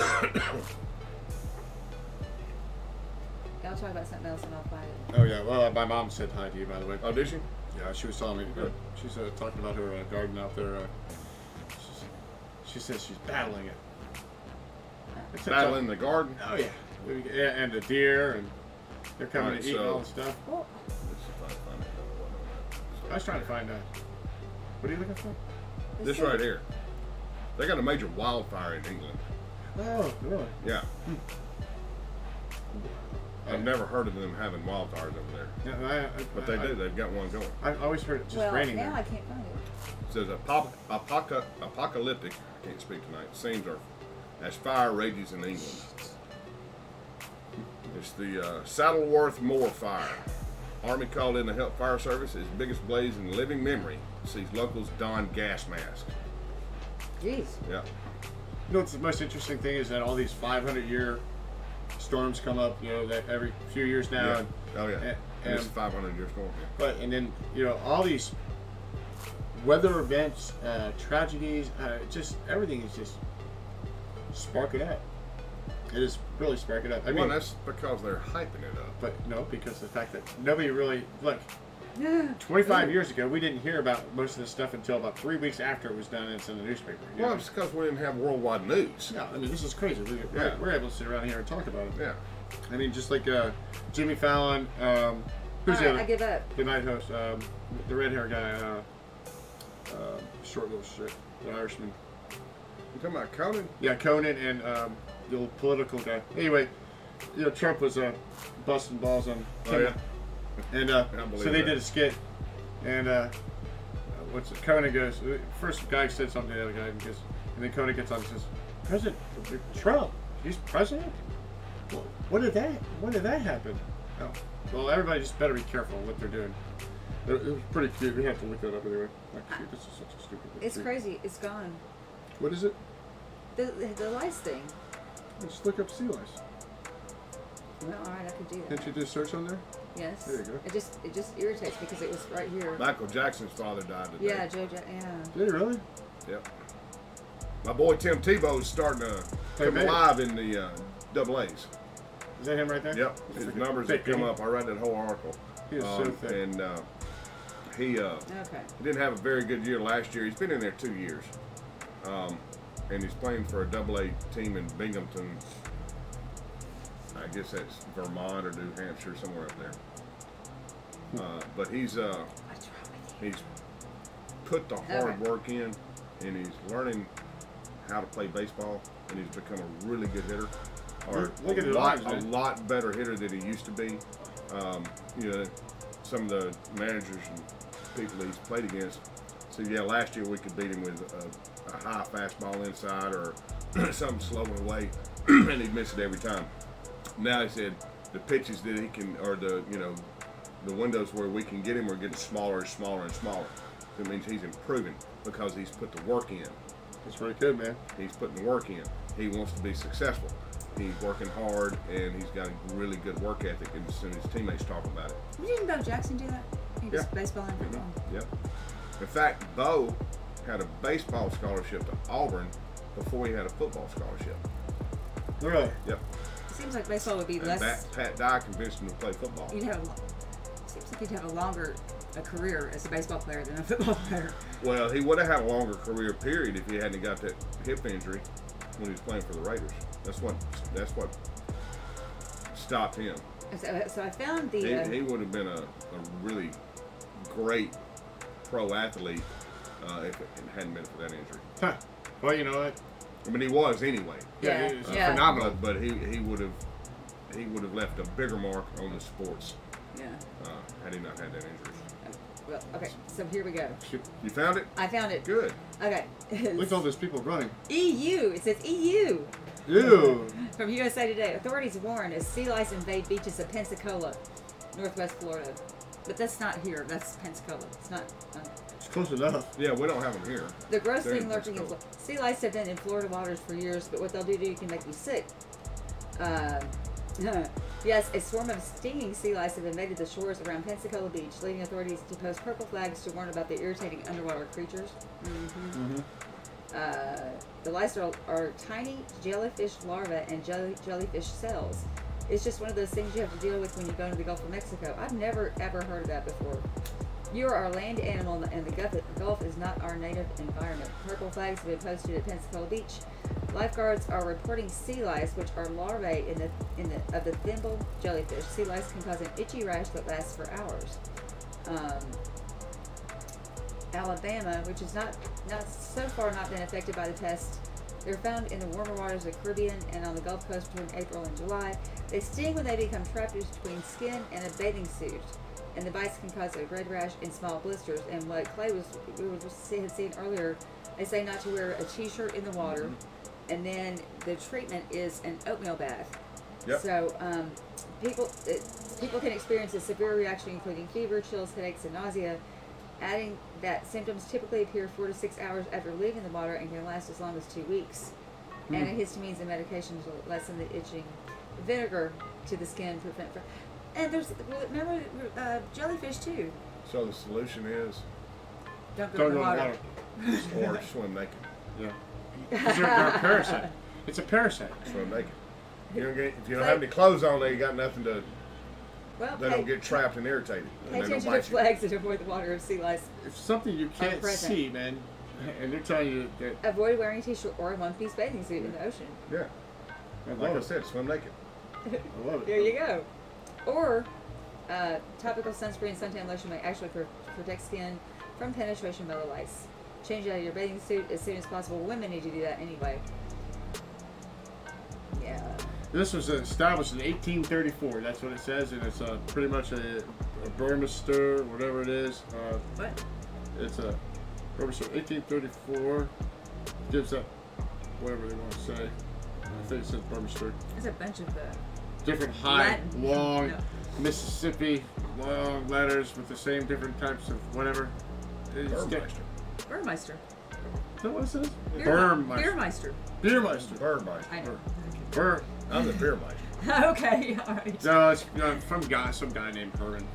Y'all talk about something else and I'll find it. Oh yeah, well, my mom said hi to you, by the way. Oh, did you? Yeah, she was telling me. Good. She's talking about her garden out there. She says she's battling it. It's a Battling the garden. tough- Oh yeah. Yeah, and the deer, and they're coming Alright, to eat so- all the stuff. Oh, Let's see if I can find it. I was trying to find out. What are you looking for? This right here. They got a major wildfire in England. Oh, really? Yeah. I've never heard of them having wildfires over there, Yeah, but they do. They've got one going. I always heard it just well, raining now I there. can't find it. It says apocalyptic. I can't speak tonight. Scenes are as fire rages in England. It's the Saddleworth Moor fire. Army called in to help fire service. Its biggest blaze in living memory sees locals don gas masks. Jeez. Yeah. You know what's the most interesting thing is that all these 500-year storms come up, you know, that every few years now. Yeah. And, Oh yeah. and- And it's 500 years going. Yeah. but and then you know all these weather events, tragedies, just everything is just sparking up. It is really sparking up. I Well, mean, that's because they're hyping it up. but no, because the fact that nobody really look. Yeah. 25 years ago, we didn't hear about most of this stuff until about 3 weeks after it was done and it's in the newspaper. you Well, know? it's because we didn't have worldwide news. No, I mean this is crazy. Yeah. We're able to sit around here and talk about it. Yeah. I mean, just like Jimmy Fallon, who's All the right, other? I give up. The night host, the red hair guy, short little shit, the Irishman. You talking about Conan? Yeah, Conan and the little political guy. Anyway, you know, Trump was busting balls on Oh Kimmel. yeah. And believe so they that. did a skit, and what's it? Conan goes. First guy said something to the other guy, and then Conan gets on and says, "President Trump, he's president? Well, when did that happen?" Oh, well, everybody just better be careful what they're doing. It was pretty cute. We have to look that up anyway. Like, cute. This is such a stupid. It's thing. crazy. It's gone. What is it? The lice thing. Just look up sea lice. Well, all right, I could do that. Can't you do a search on there? Yes. There you go. It just irritates because it was right here. Michael Jackson's father died today. Yeah, Joe. Yeah. Did he really? Yep. My boy Tim Tebow's starting to Hey, come man. alive in the double A's. Is that him right there? Yep. His numbers have come up. I read that whole article. He is so thick. And he Okay. didn't have a very good year last year. He's been in there 2 years. And he's playing for a double A team in Binghamton. I guess that's Vermont or New Hampshire, somewhere up there. But he's What's wrong with you? he's put the hard work in, and he's learning how to play baseball, and he's become a really good hitter, or Look at a his lot, eyes, a man. lot better hitter than he used to be. You know, some of the managers and people he's played against. So yeah, last year we could beat him with a high fastball inside or something slowing away, and he'd miss it every time. Now he said the pitches that he can, or the the windows where we can get him are getting smaller and smaller and smaller. So it means he's improving because he's put the work in. That's pretty good, man. He's putting the work in. He wants to be successful. He's working hard, and he's got a really good work ethic, and soon his teammates talk about it. Didn't Bo Jackson do that? He was Yeah. baseball and football. Yep. In fact, Bo had a baseball scholarship to Auburn before he had a football scholarship. Really? Yep. It seems like baseball would be And less. Pat Dye convinced him to play football. You'd have. Seems like you'd have a longer career as a baseball player than a football player. Well, he would have had a longer career period if he hadn't got that hip injury when he was playing for the Raiders. That's what stopped him. So I found the. He would have been a really great pro athlete if it hadn't been for that injury. Huh. Well, you know what? I mean, he was anyway. Yeah, He was yeah. phenomenal. But he would have left a bigger mark on the sports Yeah. had he not had that injury. Well, okay, so here we go. You found it? I found it. Good. Okay. Look at all those people running. EU. It says EU. Ew. From USA Today, authorities warn as sea lice invade beaches of Pensacola, northwest Florida. But that's not here. That's Pensacola. It's not. It's close enough. Yeah, we don't have them here. The gross They're thing in lurking in Pensacola. sea lice have been in Florida waters for years, but what they'll do to you can make you sick. Yes, a swarm of stinging sea lice have invaded the shores around Pensacola Beach, leading authorities to post purple flags to warn about the irritating underwater creatures. The lice are tiny jellyfish larvae and jellyfish cells. It's just one of those things you have to deal with when you go into the Gulf of Mexico. I've never ever heard of that before. You are our land animal, and the Gulf is not our native environment. Purple flags have been posted at Pensacola Beach. Lifeguards are reporting sea lice, which are larvae of the thimble jellyfish. Sea lice can cause an itchy rash that lasts for hours. Alabama, which is not so far not been affected by the pest. They're found in the warmer waters of the Caribbean and on the Gulf Coast between April and July. They sting when they become trapped between skin and a bathing suit, and the bites can cause a red rash and small blisters. And what Clay had seen earlier, they say not to wear a t-shirt in the water, and then the treatment is an oatmeal bath. Yep. So people can experience a severe reaction, including fever, chills, headaches, and nausea. Adding that symptoms typically appear 4 to 6 hours after leaving the water and can last as long as 2 weeks. Antihistamines and medications will lessen the itching. Vinegar to the skin prevent. And remember jellyfish too. So the solution is Don't go Don't in the go in the water. water. or swim naked. Yeah. Because they're a parasite. It's a parasite. Swim naked. If you don't have any clothes on, there you got nothing to. Well, They don't get trapped and irritated. Pay And they don't attention to bite you. flags that avoid the water of sea lice. If something you can't present. see, man, and they're telling you that, Avoid wearing a t-shirt or a one-piece bathing suit in the ocean. Yeah. I Like I love it. said, swim naked. I love it. There you go. Or topical sunscreen suntan lotion may actually protect skin from penetration by the lice. Change out of your bathing suit as soon as possible. Women need to do that anyway. Yeah. This was established in 1834. That's what it says, and it's pretty much a Burmester, whatever it is. What? It's a Burmester 1834. Gives up whatever they want to say. I think it says Burmester. There's a bunch of Different high, Latin. long, No. Mississippi, long letters with the same different types of whatever. It's Burmeister. Burmeister. Is that what it says? Beermeister. Beermeister. Burmeister. I know. Bur. I'm the Beermeister. Okay, all right. No, it's from some guy named Herman.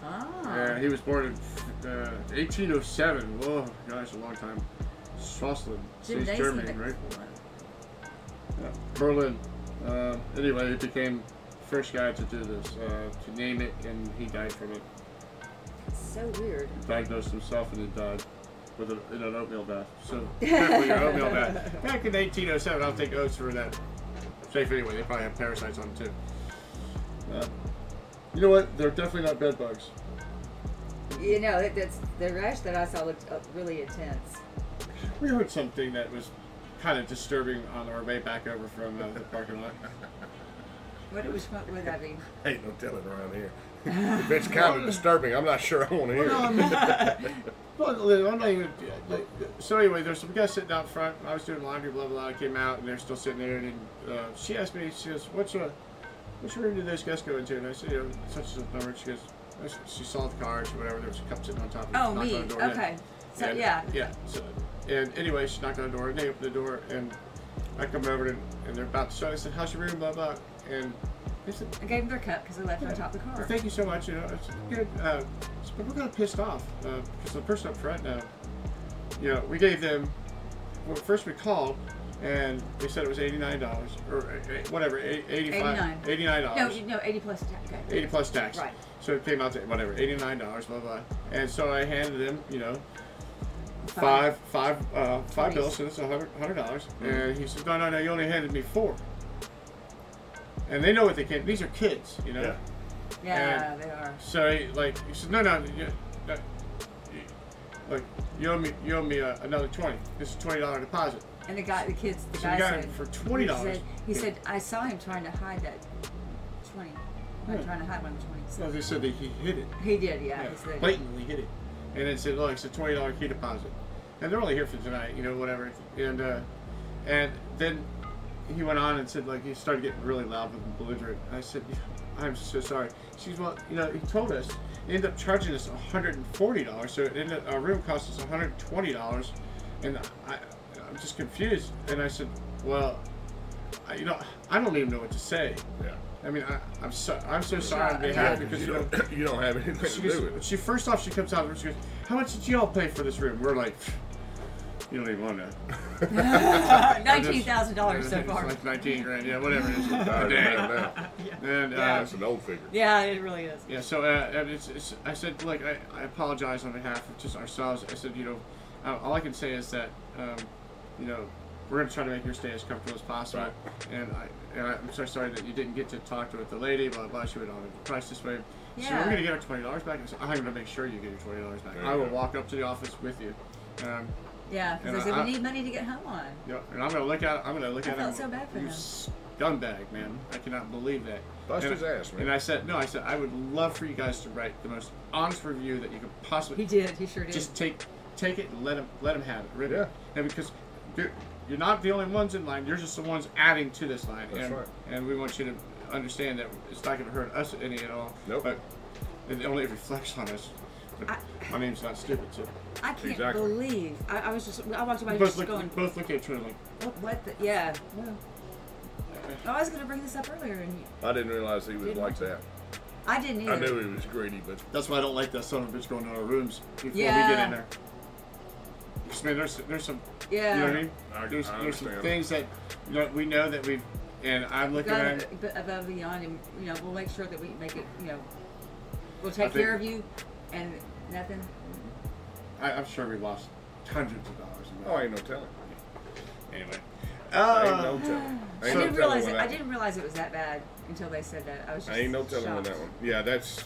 Ah. He was born in 1807. Whoa, gosh, a long time. Schleswig, East Germany, right? Yeah. Berlin. Anyway, he became the first guy to do this, to name it, and he died from it. So weird. He diagnosed himself and he died in an oatmeal bath. So, careful your oatmeal bath. Back in 1807, I don't think oats were that safe anyway. They probably have parasites on them too. You know what? They're definitely not bed bugs. You know, that's the rash that I saw looked really intense. We heard something that was kind of disturbing on our way back over from the parking lot. What would that be? Ain't no telling around here. If it's kind of disturbing, I'm not sure I want to hear it. Well, I'm not even. So anyway, there's some guys sitting out front. I was doing laundry, blah blah blah. I came out and they're still sitting there. And she asked me, she goes, "Which room did those guests go into?" And I said, "You know, such as a number." She goes, she saw the cars or whatever. There was a cup sitting on top of it. Oh, Knocked me. on the door, Okay. So And, yeah. Yeah. So, and anyway, she knocked on the door, and they opened the door, and I come over and they're about to show. I said, "How's your room?" Blah blah. And they said, I gave them their cup because they left it on top of the well, car. thank you so much. You know, it's good. But we're kind of pissed off because the person up front now, you know, we gave them. Well, first we called, and they said it was $89 or whatever, $89. No, 80 plus tax. Okay. 80 plus tax. Right. So it came out to whatever, $89, blah blah. And so I handed them, you know, five bills, so it's $100. And he said, no, you only handed me 4. And they know what they can. These are kids, you know. Yeah, they are. So he said, no, like you owe me another 20. This is $20 deposit. And the guy So said, it for $20. He said, I saw him trying to hide that 20. Yeah. Trying to hide one of the 20. So they said that he hid it. He did, yeah. He said, Blatantly hid it. And it said, look, it's a $20 key deposit. And they're only here for tonight, you know, whatever. And then he went on and said, like, he started getting really loud with the belligerent. I said, I'm so sorry. She's, well, you know, he told us, he ended up charging us $140. So it ended up, our room cost us $120. And I'm just confused. And I said, well, you know, I don't even know what to say. Yeah. I mean, I'm so sorry on behalf because you don't have anything to do with it. She first off, she comes out and she goes, "How much did y'all pay for this room?" We're like, "You don't even want to." $19,000 so far. It's like 19 grand, yeah, whatever it is. And That's an old figure. Yeah, it really is. yeah, so and I said, like, I apologize on behalf of just ourselves. I said, you know, all I can say is that, you know, we're going to try to make your stay as comfortable as possible. Right. And I'm so sorry that you didn't get to talk to the lady, blah, blah, she would honor the price this way. Yeah. So we're going to get our $20 back. I said, I'm going to make sure you get your $20 back. There I you will go. walk up to the office with you. Yeah, And because they said, we need money to get home on. Yeah, and I'm going to look at I him. felt so bad for You him. scumbag, man. I cannot believe that. Bust And- his ass, man. And I said, I would love for you guys to write the most honest review that you could possibly. He did. He sure did. Just take it and let him have it. Really. Yeah. And because you're not the only ones in line. You're just the ones adding to this line. That's right. And we want you to understand that it's not going to hurt us any at all. Nope. But it only reflects on us. But my name's not stupid, so. I can't Exactly. believe. I walked by Both just going, looked at each other like, what the, yeah. I was going to bring this up earlier, and I didn't realize he was like that. I didn't either. I knew he was greedy, but that's why I don't like that son of a bitch going to our rooms before we Yeah. get in there. Because, man, there's some, Yeah. you know what I mean? I There's some understand. things that, you know, we know that we've, and I'm looking at it. Above and beyond, and you know, we'll make sure that we make it. You know, we'll take I think- care of you, and nothing. I'm sure we lost hundreds of dollars. In that. oh, ain't no telling. Anyway. Ain't no telling. Ain't I no didn't telling realize when it. that I didn't realize it was that bad until they said that. I was just. Ain't no telling on shocked. that one. Yeah, that's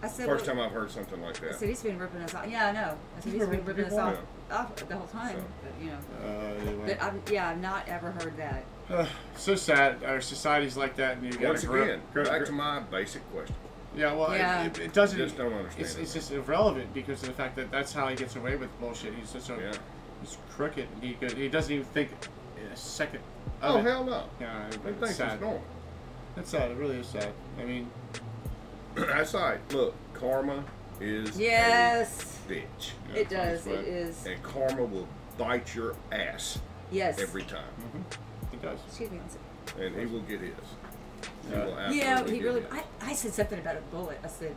I said, first well, time I've heard something like I that. said he's been ripping us off. Yeah, I know. I said he's been ripping us off the whole time. So. But, you know. Anyway. But I've not ever heard that. So sad. Our society's like that, and you got Once again, back to my basic question. Yeah, well, Yeah. it doesn't. Just don't understand It's it. just irrelevant because of the fact that that's how he gets away with bullshit. He's just so Yeah. he's crooked. He doesn't even think in a second. Of Oh it. hell no! Yeah, He it's thinks sad. it's normal. That's sad. It really is sad. I mean, That's right. Look, karma is Yes, a bitch, it does. right. It is. and karma will bite your ass Yes. every time, it does. Excuse me. and he will get his. He Yeah. will You know, absolutely he get really. his. I said something about a bullet. I said,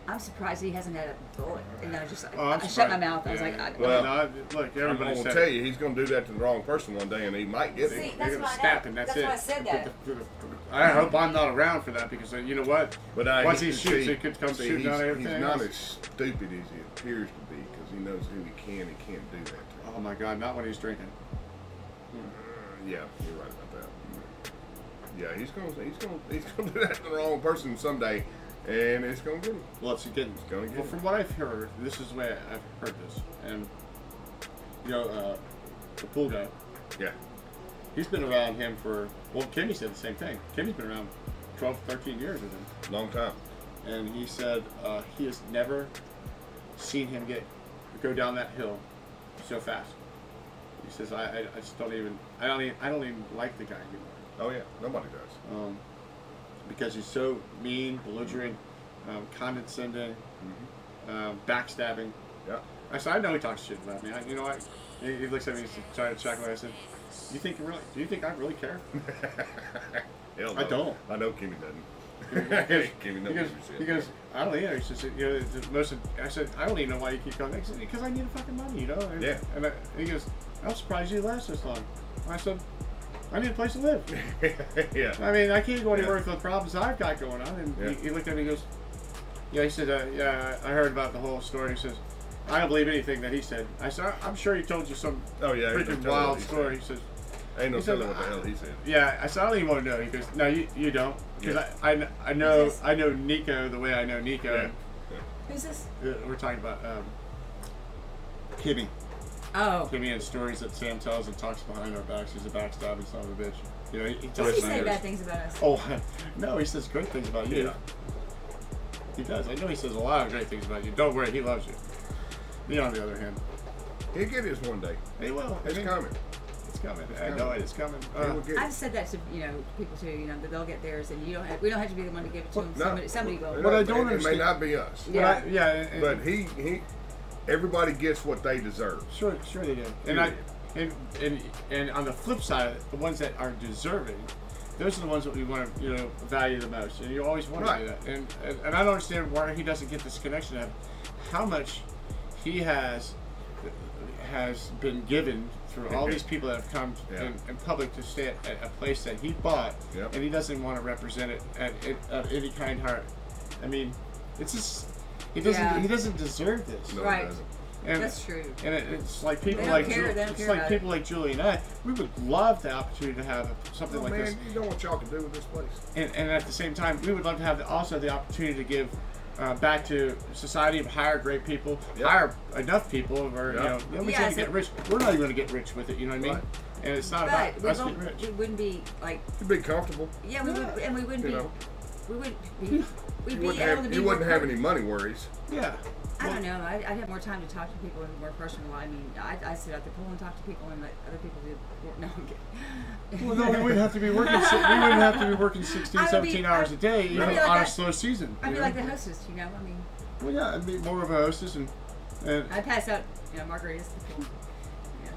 I'm surprised he hasn't had a bullet. And I just, Oh, I'm I shut my surprised. mouth. I was Yeah. like, Well, no, look, I'm everybody going to said tell you, he's going to do that to the wrong person one day, and he might get See, it. that's they're why gonna snap, and that's that's it. why I said that. I hope I'm not around for that because you know what? But Once he shoots, it could come shooting out everything. He's not else. as stupid as he appears to be because he knows who he can and can't do that to. Oh my God! Not when he's drinking. Yeah, you're right about that. Yeah, he's gonna do that to the wrong person someday, and it's gonna get him. Well, it's getting. gonna get Well, him. from what I've heard, this is the way I've heard this, and you know, the pool guy. Yeah, He's been around him for. Well, Kimmy said the same thing. Kimmy's been around 12, 13 years with him, long time. and he said he has never seen him go down that hill so fast. He says I just don't even I don't even like the guy anymore. Oh yeah, nobody does. Because he's so mean, belligerent, condescending, backstabbing. Yeah. I said, I know he talks shit about me. You know what? He looks at me and trying to check me. I said, do you think I really care? Hell I no. don't. I know Kimmy doesn't. Because, Kimmy knows because, what she because I don't either. He says, you know, I said, I don't even know why you keep coming. He said, because I need the fucking money, you know? And, Yeah. And he goes, I'm surprised you last this long. I said, I need a place to live. Yeah. I mean, I can't go anywhere with the problems I've got going on. And Yeah. he looked at me and goes, yeah, he said, yeah, I heard about the whole story. He says, I don't believe anything that he said. I said, I'm sure he told you some Oh yeah. ain't no freaking telling what wild he story. said. He says, Ain't no he said, telling what the hell he said. yeah, I said, I don't even want to know. He goes, no, you don't. Because Yeah. I know Nicko the way I know Nicko. Yeah. Who's this? We're talking about Kimmy. Oh. Give me in stories that Sam tells and talks behind our backs. He's a backstabbing son of a bitch. You know, he Does tells he say stories. bad things about us? Oh, no, he says great things about you. Yeah. He does. I know he says a lot of great things about you. Don't worry, he loves you. Me, on the other hand, He'll get his one day. he will. It's coming. It's coming. I coming. know it. It's coming. He will get I've it. said that to people too. You know, that they'll get theirs, and you don't. We don't have to be the one to give it to them. No. Somebody will. What I don't It may understand- not be us. Yeah. But everybody gets what they deserve. Sure they do. And on the flip side, the ones that are deserving, those are the ones that we want to value the most. And you always want to do that. And I don't understand why he doesn't get this connection of how much he has been given through all these people that have come in public to stay at a place that he bought, and he doesn't want to represent it at any kind heart. I mean, it's just he doesn't deserve this. No, Right. it doesn't. And, That's true. And it's like people They don't like care, they don't care about people like Julie and I. We would love the opportunity to have something Oh, like man, this, you know what y'all can do with this place. and at the same time, we would love to have also the opportunity to give back to society, hire great people, hire enough people, or then we can't get rich. We're not even going to get rich with it. You know what I mean? Right. And it's not But about us getting rich. we wouldn't be like. You'd be comfortable. Yeah, we would, and we wouldn't You be. know. We wouldn't be. We'd You be wouldn't able have, to be you more wouldn't have any money worries. Yeah. I don't know. I'd have more time to talk to people and more personal. I mean, I sit at the pool and talk to people and let other people do. No, I'm kidding. Well, no, we wouldn't have to be working. We wouldn't have to be working 16, I would 17 hours a day, even like on a that. slow season. I'd you be know? like the hostess, you know. I mean, Well, yeah, I'd be more of a hostess, and I'd pass out, margaritas at the pool,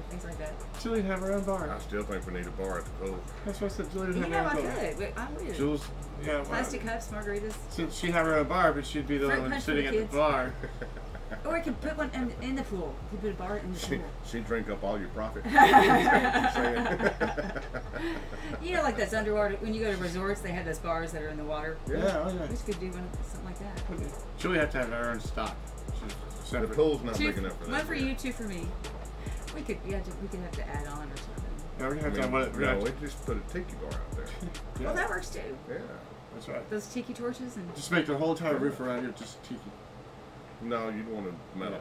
things like that. Julie would have her own bar. I still think we need a bar at the pool. That's what I said. Julie would You have know, her I own bar. could. I would. Jules, yeah. Plastic cups, margaritas. Since she'd have her own bar, but she'd be the Fruit one punch for sitting the at the kids. bar. Or we could put one in the pool. We put a bar in the pool. She'd drink up all your profit. Like those underwater, when you go to resorts, they have those bars that are in the water. Yeah, oh, We yeah. could do something like that. Julie had to have her own stock. She's The separate. pool's not Two, big enough for that. one for you, two for me. We could have to add on or something. Yeah, we're gonna I have to mean, have one. We're gonna no, have to, we just put a tiki bar out there. yeah, Well, that works too. Yeah. that's right. Those tiki torches and. Just make the whole entire roof around here just tiki. No, you'd want a metal.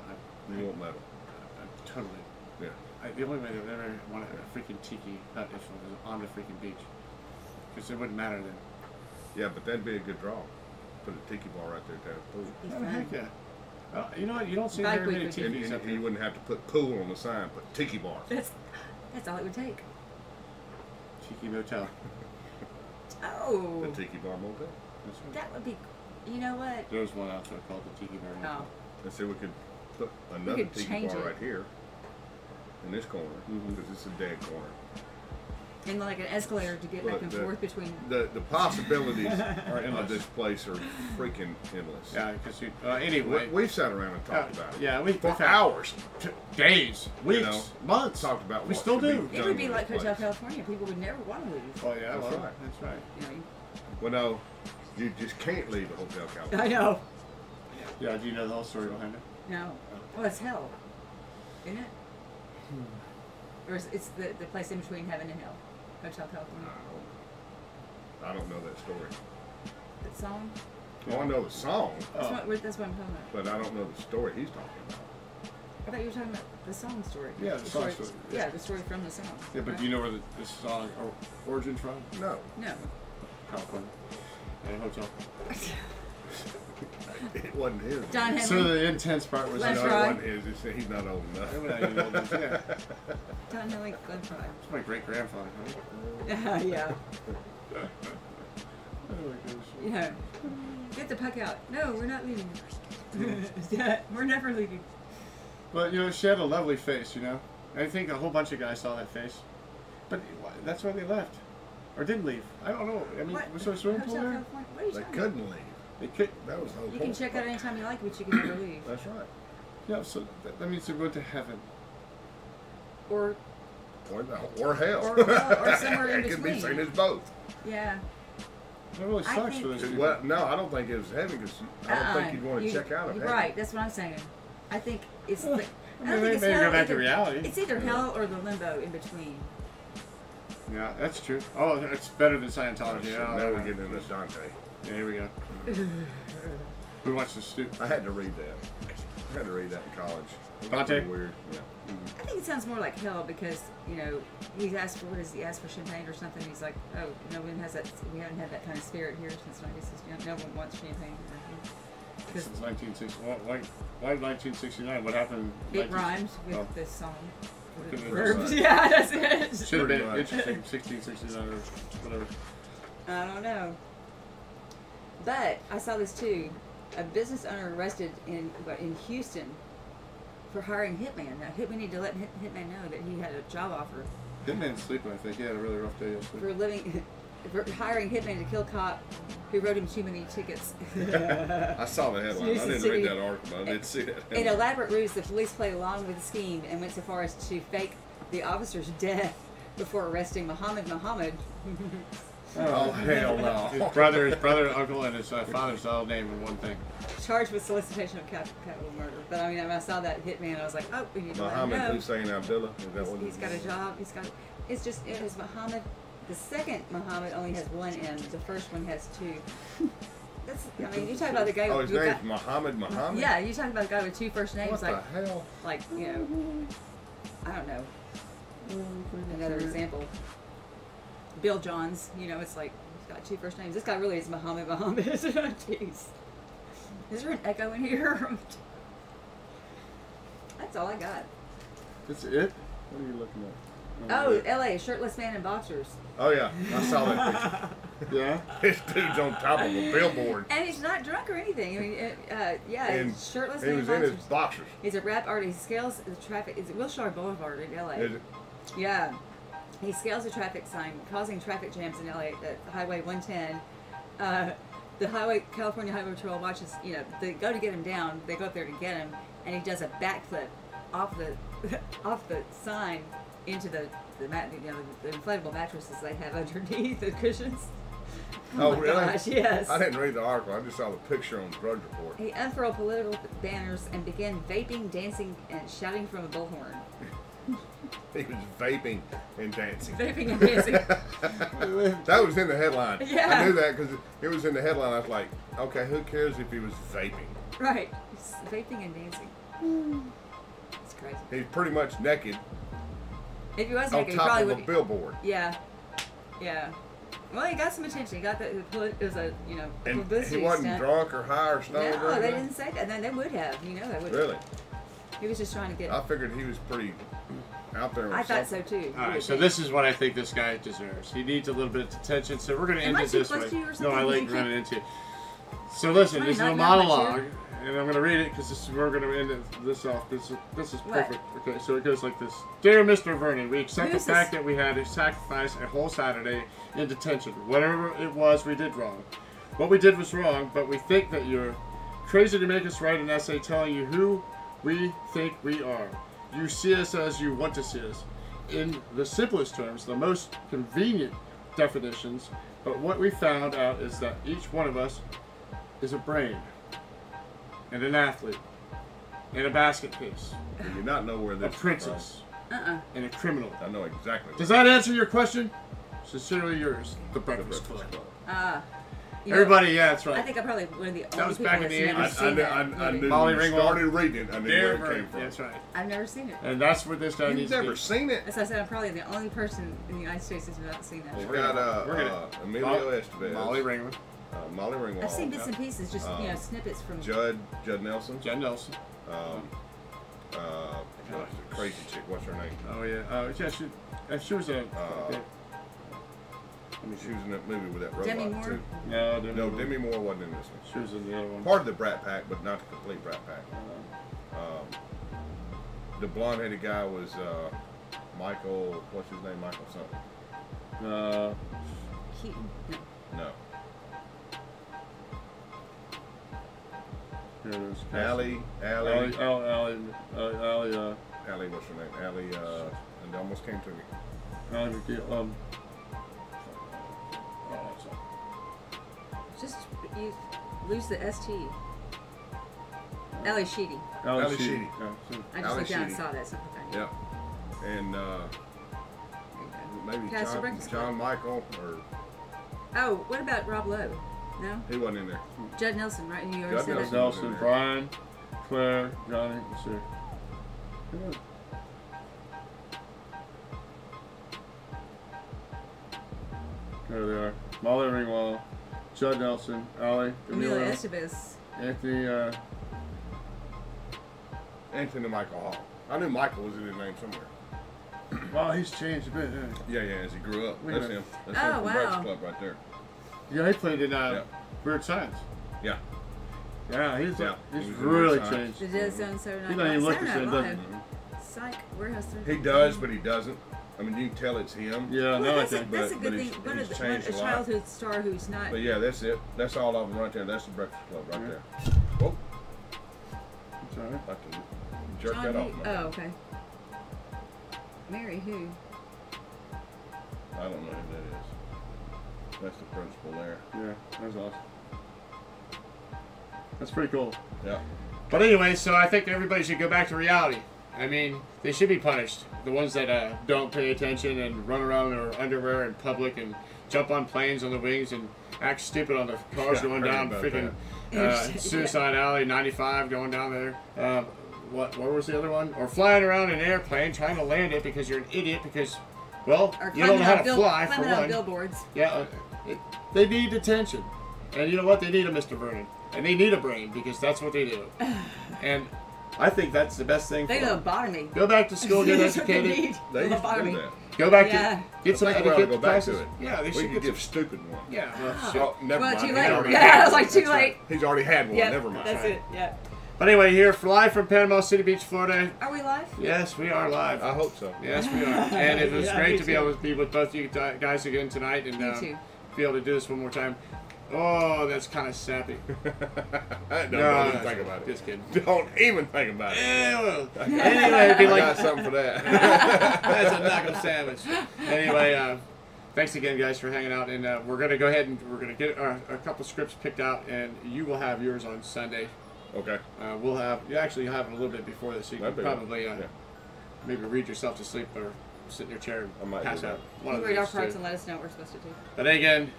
Yeah, You want metal. Totally. Yeah. The only way they would ever want a freaking tiki hut is on the freaking beach. Because it wouldn't matter then. Yeah, but that'd be a good draw. Put a tiki bar right there down the pool. Be Oh, fun. heck yeah. You know what? You don't see Bike very many week. And, tikis up and there. you wouldn't have to put pool on the sign, put tiki bar. That's all it would take. Tiki motel. Oh, The tiki bar motel. That's right. that would be. You know what? There's one out there called the Tiki Bar. Oh, And so we could put another could tiki change bar it. right here in this corner Mhm. because it's a dead corner. and like an escalator to get back Look, and the- forth between. The possibilities Are of endless. this place are freaking endless. Yeah, because anyway. We've sat around and talked about it. Yeah, we For we've had hours. days, weeks, know, months. Talked about We what still should do. It done would be with like this Hotel place. California. People would never want to leave. Oh yeah, That's well, right. that's right. Well, no, you just can't leave a Hotel I California. know. Yeah, do you know the whole story behind it? No. Well, it's hell, isn't it? Or is it's the place in between heaven and hell? Hotel California. I don't know that story. That song. Oh, I know the song, That's what I'm talking about. but I don't know the story he's talking about. I thought you were talking about the song story. Yeah, the song story. Yeah, the story from the song. Yeah, but right? do you know where this song origin from? No, No. California. And a hotel. it wasn't his. John Henry. So the intense part was That's no, right. it wasn't his. It's, he's not old enough. Yeah. John Henry Glenn Fry. It's my great grandfather. Yeah. Oh my gosh. Yeah. Get the puck out. No, we're not leaving. Yeah, we're never leaving. But she had a lovely face. I think a whole bunch of guys saw that face. But that's why they left, or didn't leave. I don't know. I mean, What? was there a swimming pool Hotel there? California? What are you They talking couldn't leave. They could. That was the whole about? You point. can check out anytime you like, but you can never leave. That's right. Yeah. So that means they went to heaven. Or Or hell. or somewhere in It could be between. seen as both. Yeah. That really I sucks think- for those people. Well, no, I don't think it was heaven because I don't think you'd want to check out of You're heaven. right. That's what I'm saying. I think it's. Well, Like, I I don't mean, think it's maybe hell. go back to either- reality. It's either hell or the limbo in between. Yeah, that's true. Oh, it's better than Scientology. Oh, Now we're getting into Dante. Yeah, here we go. We watched the stoop. I had to read that. had to read that in college. Dante? Weird. Yeah. I think it sounds more like hell because, you know, he asked for, what is he asked for champagne or something? He's like, oh, no one has that, we haven't had that kind of spirit here since 1969. No one wants champagne. Since 1960. Why 1969? What happened? It rhymes with this song. Couldn't Verbs. have Yeah, that's it. Should have been Pretty much. interesting. 1669 or whatever. I don't know. But I saw this too. A business owner arrested in Houston for hiring hitman. Now, we need to let hitman know that he had a job offer Hitman's sleeping, I think. He had a really rough day yesterday. for hiring hitman to kill cop who wrote him too many tickets. I saw the headline. I didn't read that article, but I did see that. In elaborate ruse, the police played along with the scheme and went so far as to fake the officer's death before arresting Muhammad. Oh, hell no. His brother, uncle, and his father's all named in one thing. Charged with solicitation of capital murder. But I mean, when I saw that hitman, I was like, oh, we need to let him Muhammad know. Hussein Abdullah. Is that what He's got a job. It is Muhammad. The second Muhammad only has one M. The first one has two. I mean, you talk about the guy. Oh, his name's Muhammad. Yeah, you talk about the guy with two first names. What the hell? Like, you know, I don't know. Another example. Bill Johns, you know, it's like, he's got two first names. This guy really is Muhammad. Jeez. Is there an echo in here? That's all I got. That's it? What are you looking at? Oh, LA, shirtless man in boxers. Oh yeah, I saw that picture. Yeah? This dude's on top of a billboard. And he's not drunk or anything. I mean, yeah, And he's shirtless He man was in in boxers. his boxers. He's a rap artist. He scales the traffic. Is it Wilshire Boulevard in LA? Is it? Yeah. He scales a traffic sign, causing traffic jams in LA at Highway 110. The California Highway Patrol watches, you know, they go to get him down, they go up there to get him, and he does a backflip off the sign into the inflatable mattresses they have underneath the cushions. Oh, my really? Gosh, yes. I didn't read the article. I just saw the picture on the Drudge Report. He unfurled political banners and began vaping, dancing, and shouting from a bullhorn. He was vaping and dancing. Vaping and dancing. That was in the headline. Yeah. I knew that because it was in the headline. I was like, okay, who cares if he was vaping? Right. He's vaping and dancing. It's crazy. He's pretty much naked If he was on naked, he top probably of a would. billboard. Yeah. Yeah. Well, he got some attention. He got it was a, you know, And publicity he wasn't stunt. drunk or high or stoned or No, they anything? didn't say that. Then they would have. You know, they would. Really? He was just trying to get. I figured he was pretty out there. I thought so too. All right, so this is what I think this guy deserves. He needs a little bit of attention, so we're going to end Am I it too this close way. to you or No, something? I like You running into you. So listen, Fine, this is a not much monologue, here. and I'm going to read it because we're going to end this off. This is What? perfect. Okay, so it goes like this. Dear Mr. Vernon, we accept the Who's fact this? that we had to sacrifice a whole Saturday in detention. Whatever it was, we did wrong. What we did was wrong, but we think that you're crazy to make us write an essay telling you who we think we are. You see us as you want to see us. In the simplest terms, the most convenient definitions, but what we found out is that each one of us is a brain, and an athlete, and a basket case, Do you not know where a this is princess, Uh-uh. and a criminal. from? I know exactly. Does that answer your question? Sincerely yours, The Breakfast Club. You know, Everybody, yeah, that's I right. think I probably one of the only was people back in that's the never 80s. seen that I movie. knew Molly when you Ringwald. started reading. I knew where it came from. That's right. I've never seen it. And that's what this guy You've needs to never be. seen it? As I said, I'm probably the only person in the United States who's not seen that. It's We're got gonna- Emilio Estevez, Molly Ringwald, Molly Ringwald, I've seen bits and pieces, just you know, snippets from. Judd Nelson, Jen Nelson. what's the crazy chick? What's her name? Oh yeah, yeah. She was a. She was in that movie with that robot Demi Moore? too. No, Demi Moore wasn't in this one. She was in the other one. Part of the Brat Pack, but not the complete Brat Pack. The blonde-headed guy was Michael. What's his name? Michael something. Keaton. No. Here it is. Allie. Allie, What's Allie, her name? Allie. And it almost came to me. Allie McGee, Just you lose the ST. Ellie Sheedy. Allie Sheedy. Yeah, so- I just Ally looked down and Sheedy. saw that. So okay. Yeah. And maybe Guys, the Breakfast Club. John Michael, or Oh, what about Rob Lowe? No? he wasn't in there. Judd Nelson, right? You already Judd said Nelson. that? Nelson, Brian, Claire, Johnny, let's see. Yeah. There they are. Molly Ringwald, Judd Nelson, Allie, Amelia Camilo, Estevez. Anthony, Anthony Michael Hall. I knew Michael was in his name somewhere. wow, he's changed a bit, hasn't Yeah, as he grew up. Wait That's a him. minute. That's Oh, him from wow. Breakfast Club right there. he? Yeah, he played in Yeah. Weird Science. Yeah. Yeah, he's He he's was in really Weird Science. changed. It does sound so nice. He doesn't even look the Saturday same, Night does Live. Psych, Warehouse 3. He does, but he doesn't. I mean, you can tell it's him. Yeah, Well, no, I that's, think. that's a but good he's- thing. One he's of the, changed a a lot. childhood star who's not. But yeah, that's it. That's all of them right there. That's the Breakfast Club right Yeah. there. Whoa. It's all right. I can jerk John that who? off. Man. Oh, okay. Mary who? I don't know who that is. That's the principal there. Yeah, that's awesome. That's pretty cool. Yeah. But anyway, so I think everybody should go back to reality. I mean, they should be punished. The ones that don't pay attention and run around in their underwear in public and jump on planes on the wings and act stupid on the cars Yeah, going I heard down about freaking that. Suicide Alley 95 going down there. What was the other one? Or flying around in an airplane trying to land it because you're an idiot because, well, Or you don't know how to fly for climbing on one. billboards. Yeah, they need detention. And you know what? They need a Mr. Vernon. And they need a brain because that's what they do. And I think that's the best thing They for them. lobotomy. Go back to school, get That's what they educated. need. They used to do Lobotomy. that. Go back Yeah. to get some I think we ought to etiquette go back classes. to it. Yeah, they We should could get give some. stupid one. Yeah, well, shit. Oh, never Well, mind. too He's late. already Yeah, had I was one. like, too That's right. late. He's already had one. Yep, Never mind. That's it. Yeah. But anyway, here live from Panama City Beach, Florida. Are we live? Yes, we are live. I hope so. Yes, we are. And it was Yeah, great me to be too. able to be with both you guys again tonight and Me too. be able to do this one more time. Oh, that's kind of sappy. Don't No, even think about it. Just kidding. Don't even think about it. Yeah, well, anyway, it'd be I like got something for that. that's a knuckle sandwich. Anyway, thanks again, guys, for hanging out. And we're going to go ahead and we're going to get a couple scripts picked out, and you will have yours on Sunday. Okay. We'll have you actually have it a little bit before this, so you can That'd be probably yeah. maybe read yourself to sleep or sit in your chair I and might pass do that. out. One You of read our those parts two. and let us know what we're supposed to do. But again,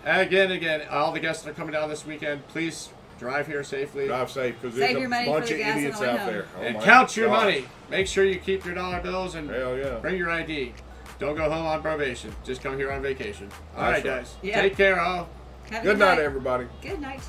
all the guests that are coming down this weekend, please drive here safely Drive safe because Save there's your a money bunch for of the gas on the idiots way out home. there. Oh and my count your God. money. Make sure you keep your dollar bills and Hell yeah. bring your ID. Don't go home on probation. Just come here on vacation. All right, That's right. guys. Yeah. Take care, all. Have a Good night, everybody. Good night.